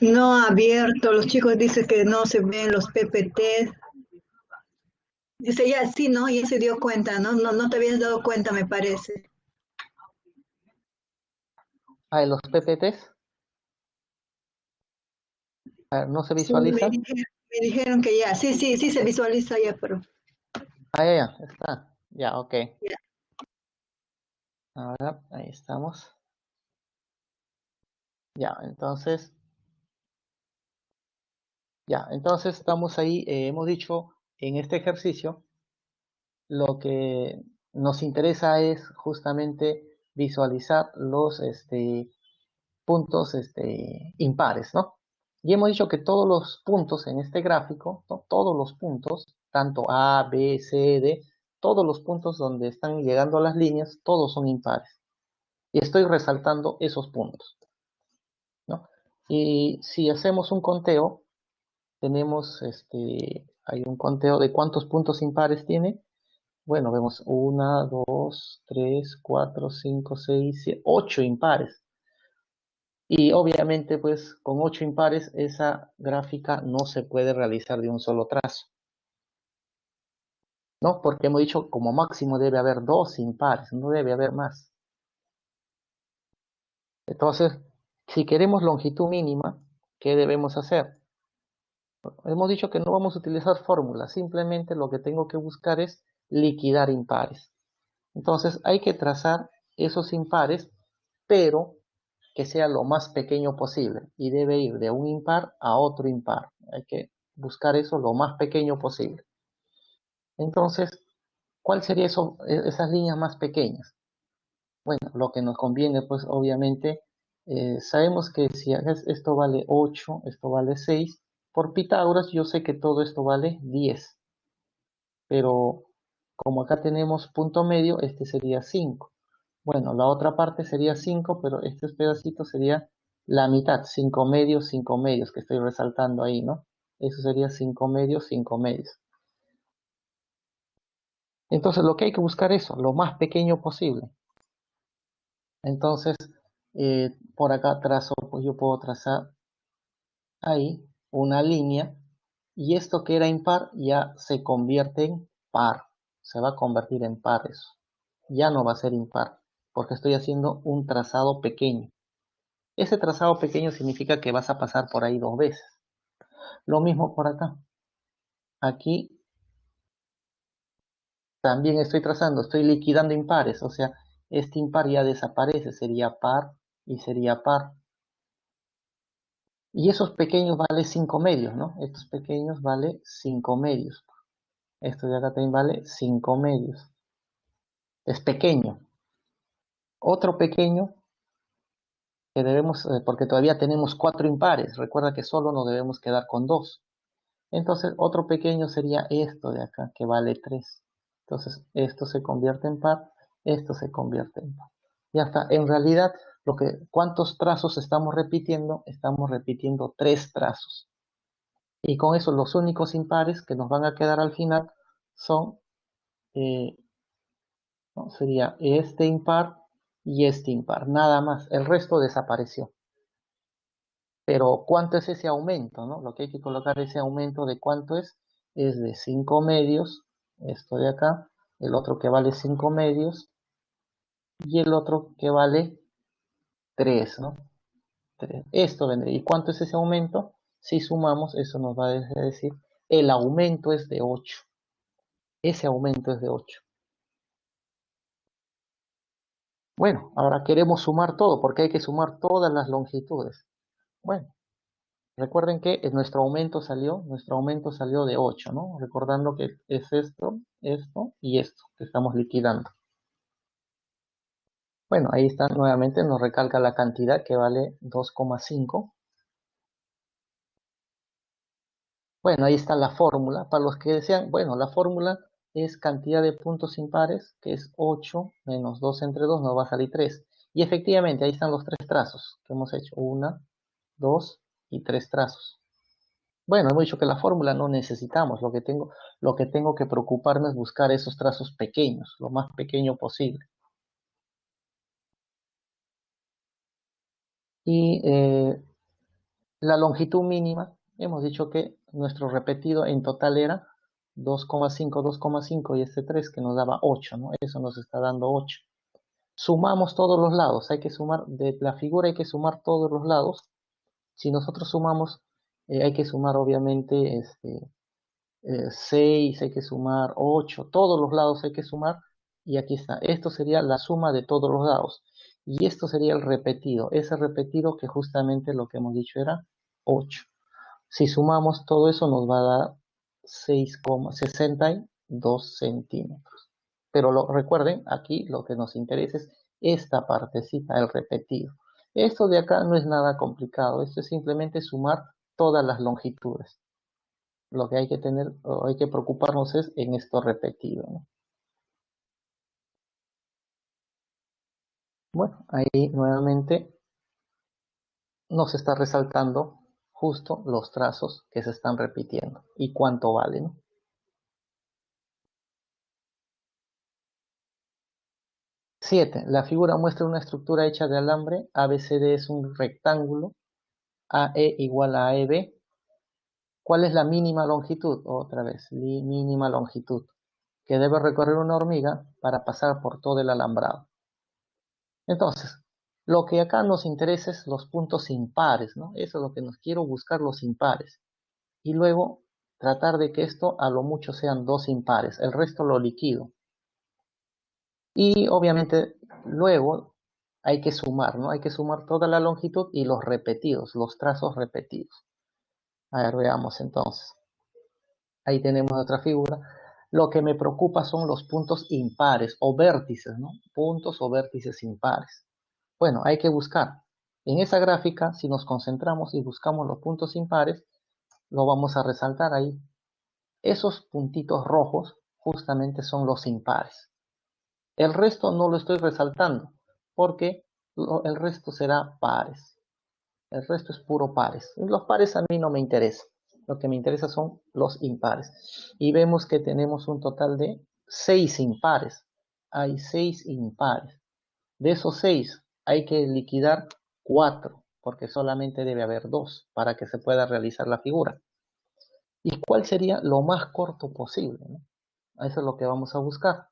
no ha abierto, los chicos dicen que no se ven los PPT. Dice, ya, sí, ¿no? Ya se dio cuenta, ¿no? No te habías dado cuenta, me parece. ahí los PPTs no se Sí, visualizan. me dijeron que ya, sí se visualiza ya, pero Ahí ya está. Ya, ok. ya. Ahora, ahí estamos. Ya, entonces estamos ahí. Hemos dicho en este ejercicio, lo que nos interesa es justamente visualizar los puntos impares, ¿no? Y hemos dicho que todos los puntos en este gráfico, ¿no? Todos los puntos, tanto A, B, C, D, todos los puntos donde están llegando las líneas, todos son impares. Y estoy resaltando esos puntos, ¿no? Y si hacemos un conteo, hay un conteo de cuántos puntos impares tiene. Bueno, vemos 1, 2, 3, 4, 5, 6, 7, 8 impares. Y obviamente, pues, con 8 impares, esa gráfica no se puede realizar de un solo trazo, ¿no? Porque hemos dicho, como máximo debe haber 2 impares, no debe haber más. Entonces, si queremos longitud mínima, ¿qué debemos hacer? Hemos dicho que no vamos a utilizar fórmulas, simplemente lo que tengo que buscar es liquidar impares. Entonces, hay que trazar esos impares, pero que sea lo más pequeño posible y debe ir de un impar a otro impar. Hay que buscar eso lo más pequeño posible. Entonces, ¿cuál sería esas líneas más pequeñas? Bueno, lo que nos conviene, pues obviamente, sabemos que si esto vale 8, esto vale 6, por Pitágoras yo sé que todo esto vale 10, pero como acá tenemos punto medio, este sería 5. Bueno, la otra parte sería 5, pero este pedacito sería la mitad, 5 medios que estoy resaltando ahí, ¿no? Eso sería 5 medios, 5 medios. Entonces lo que hay que buscar es eso, lo más pequeño posible. Entonces, por acá trazo, pues yo puedo trazar ahí una línea y esto que era impar ya se convierte en par. Se va a convertir en par eso. Ya no va a ser impar porque estoy haciendo un trazado pequeño. Ese trazado pequeño significa que vas a pasar por ahí 2 veces. Lo mismo por acá. Aquí también estoy trazando, estoy liquidando impares. O sea, este impar ya desaparece. Sería par y sería par. Y esos pequeños vale 5 medios, ¿no? Estos pequeños vale 5 medios. Esto de acá también vale 5 medios. Es pequeño. Otro pequeño que debemos, porque todavía tenemos 4 impares. Recuerda que solo nos debemos quedar con 2. Entonces, otro pequeño sería esto de acá, que vale 3. Entonces, esto se convierte en par, esto se convierte en par. Ya está. En realidad, ¿cuántos trazos estamos repitiendo? Estamos repitiendo 3 trazos. Y con eso los únicos impares que nos van a quedar al final son, ¿no? Sería este impar y este impar, nada más. El resto desapareció. Pero ¿cuánto es ese aumento, no? Lo que hay que colocar, ese aumento de cuánto es de 5 medios, esto de acá, el otro que vale 5 medios y el otro que vale 3, ¿no? 3. Esto vendría. ¿Y cuánto es ese aumento? Si sumamos, eso nos va a decir, el aumento es de 8. Ese aumento es de 8. Bueno, ahora queremos sumar todo, porque hay que sumar todas las longitudes. Bueno, recuerden que nuestro aumento salió de 8, ¿no? Recordando que es esto y esto que estamos liquidando. Bueno, ahí está, nuevamente nos recalca la cantidad que vale 2,5. Bueno, ahí está la fórmula. Para los que desean, bueno, la fórmula es cantidad de puntos impares, que es 8 menos 2 entre 2, nos va a salir 3. Y efectivamente, ahí están los 3 trazos que hemos hecho. 1, 2 y 3 trazos. Bueno, hemos dicho que la fórmula no necesitamos. Lo que tengo que preocuparme es buscar esos trazos pequeños, lo más pequeño posible. Y la longitud mínima, hemos dicho que nuestro repetido en total era 2,5, 2,5 y este 3 que nos daba 8, ¿no? Eso nos está dando 8. Sumamos todos los lados, hay que sumar, de la figura hay que sumar todos los lados. Si nosotros sumamos, hay que sumar obviamente 6, hay que sumar 8, todos los lados hay que sumar. Y aquí está, esto sería la suma de todos los lados. Y esto sería el repetido, ese repetido que justamente lo que hemos dicho era 8. Si sumamos todo eso nos va a dar 6,62 centímetros. Pero recuerden, aquí lo que nos interesa es esta partecita, el repetido. Esto de acá no es nada complicado, esto es simplemente sumar todas las longitudes. Lo que hay que tener, o hay que preocuparnos es en esto repetido, ¿no? Bueno, ahí nuevamente nos está resaltando justo los trazos que se están repitiendo y cuánto valen, ¿no? 7. La figura muestra una estructura hecha de alambre. ABCD es un rectángulo. AE igual a AEB. ¿Cuál es la mínima longitud? Otra vez, mínima longitud que debe recorrer una hormiga para pasar por todo el alambrado. Entonces, lo que acá nos interesa es los puntos impares, ¿no? Eso es lo que nos quiero buscar, los impares. Y luego tratar de que esto a lo mucho sean 2 impares. El resto lo liquido. Y obviamente luego hay que sumar, ¿no? Hay que sumar toda la longitud y los repetidos, los trazos repetidos. A ver, veamos entonces. Ahí tenemos otra figura. Lo que me preocupa son los puntos impares o vértices, ¿no? Puntos o vértices impares. Bueno, hay que buscar. En esa gráfica, si nos concentramos y buscamos los puntos impares, lo vamos a resaltar ahí. Esos puntitos rojos justamente son los impares. El resto no lo estoy resaltando porque el resto será pares. El resto es puro pares. Los pares a mí no me interesan. Lo que me interesa son los impares. Y vemos que tenemos un total de 6 impares. Hay 6 impares. De esos 6 hay que liquidar 4, porque solamente debe haber 2 para que se pueda realizar la figura. ¿Y cuál sería lo más corto posible, ¿no? Eso es lo que vamos a buscar.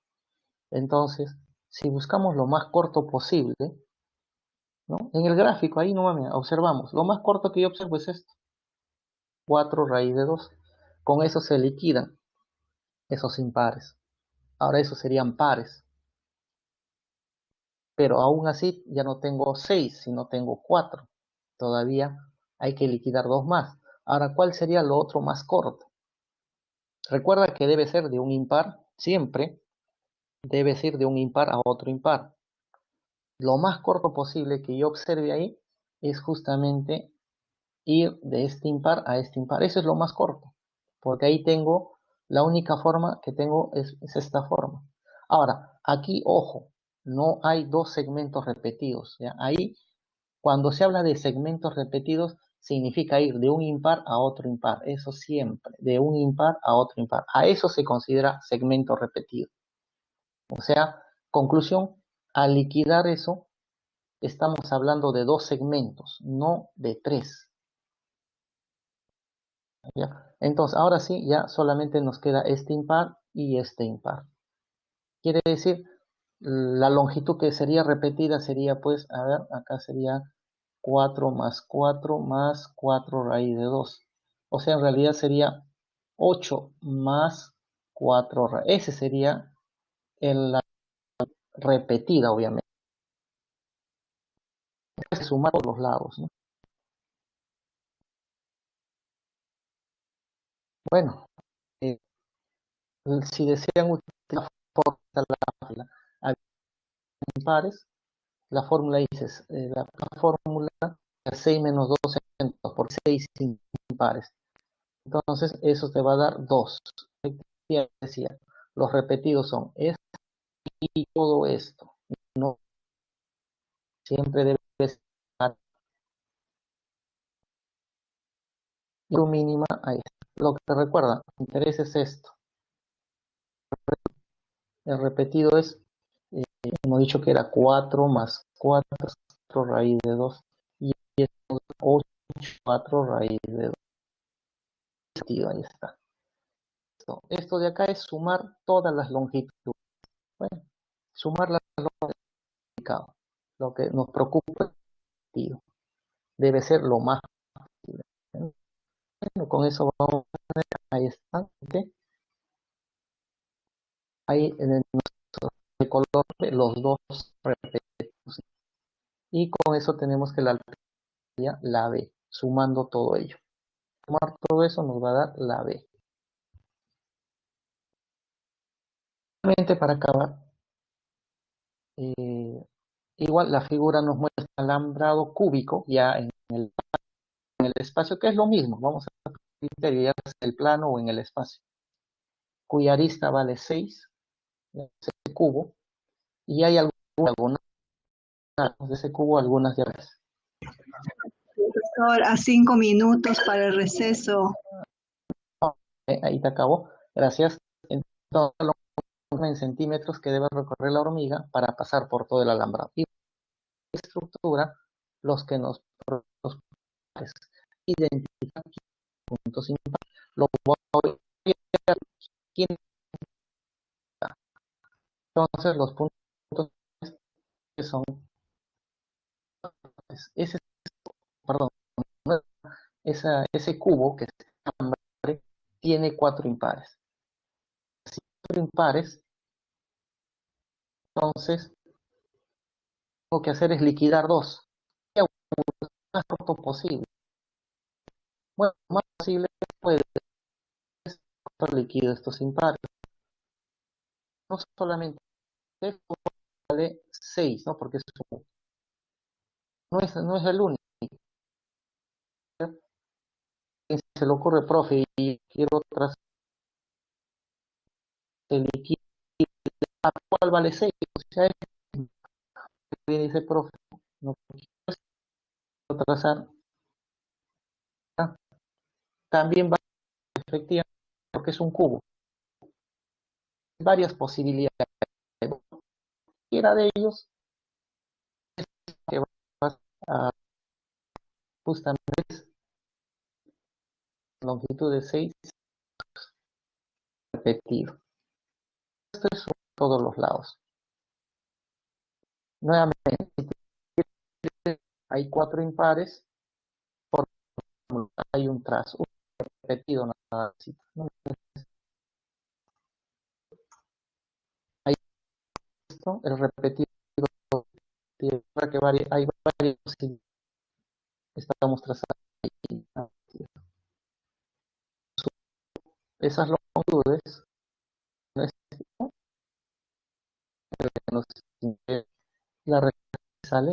Entonces, si buscamos lo más corto posible, ¿no? En el gráfico, ahí no observamos. Lo más corto que yo observo es esto. 4 raíz de 2. Con eso se liquidan esos impares. Ahora esos serían pares. Pero aún así ya no tengo 6, sino tengo 4. Todavía hay que liquidar 2 más. Ahora, ¿cuál sería lo otro más corto? Recuerda que debe ser de un impar. Siempre debe ser de un impar a otro impar. Lo más corto posible que yo observe ahí es justamente ir de este impar a este impar. Eso es lo más corto, porque ahí tengo, la única forma que tengo es esta forma. Ahora, aquí, ojo, no hay dos segmentos repetidos, ¿ya? Ahí, cuando se habla de segmentos repetidos, significa ir de un impar a otro impar. Eso siempre, de un impar a otro impar. A eso se considera segmento repetido. O sea, conclusión, al liquidar eso, estamos hablando de dos segmentos, no de tres. ¿Ya? Entonces, ahora sí, ya solamente nos queda este impar y este impar. Quiere decir, la longitud que sería repetida sería, pues, a ver, acá sería 4 más 4 más 4 raíz de 2. O sea, en realidad sería 8 más 4 raíz. Ese sería la repetida, obviamente. Hay que sumar por los lados, ¿no? Bueno, eh, si desean utilizar la impares, la fórmula dice, la fórmula 6 menos 2 por 6 impares. Entonces, eso te va a dar 2. Ya decía, los repetidos son esto y todo esto. No siempre debe estar lo mínima ahí. Lo que te recuerda, interés es esto. El repetido es, hemos dicho que era 4 más 4 raíz de 2. Y es 8, 4 raíz de 2. Ahí está. Esto de acá es sumar todas las longitudes. Bueno, sumar las longitudes. Lo que nos preocupa debe ser lo más posible. Bueno, con eso vamos a tener, ahí está. ¿Okay? Ahí en el color de los dos repetidos. Y con eso tenemos que la alternancia la B, sumando todo ello. Sumar todo eso nos va a dar la B. Finalmente, para acabar, igual la figura nos muestra alambrado cúbico ya en el espacio, que es lo mismo. Vamos a ver el criterio, ya sea en el plano o en el espacio. Cuya arista vale 6, ese cubo, y hay algunas de ese cubo, algunas llaves. Profesor, a 5 minutos para el receso. Ahí te acabó. Gracias. Entonces, en centímetros que debe recorrer la hormiga para pasar por todo el alambrado. Y estructura los que nos identifican puntos impares. Lo voy a ver. Entonces los puntos que son ese, perdón, ese cubo que tiene 4 impares. Si 4 impares, entonces lo que hacer es liquidar 2. Lo más corto posible. Bueno, lo más posible puede ser liquidar estos impares. no solamente F vale 6, ¿no? Porque no es el único. Se le ocurre, profe, y quiero trazar el liquido, ¿cuál vale 6? O sea, dice, profe, no quiero trazar. Ah, también va efectivamente porque es un cubo. Varias posibilidades. Cualquiera de ellos que va a justamente longitud de 6 repetido. Esto es en todos los lados. Nuevamente, hay 4 impares, por hay un trazo, un repetido nada más. ¿No? Hay esto, el repetido, para que hay varios, estamos trazando ahí. Esas longitudes, la recta sale,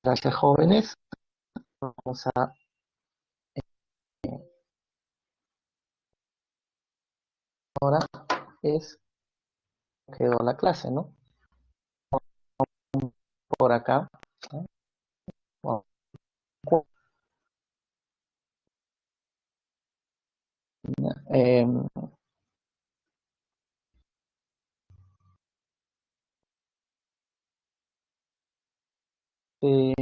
gracias jóvenes, vamos a ahora es quedó la clase, ¿no? Por acá, ¿no? Eh,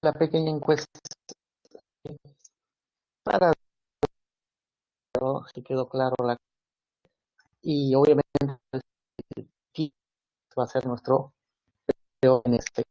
la pequeña encuesta para si quedó claro y obviamente va a ser nuestro en este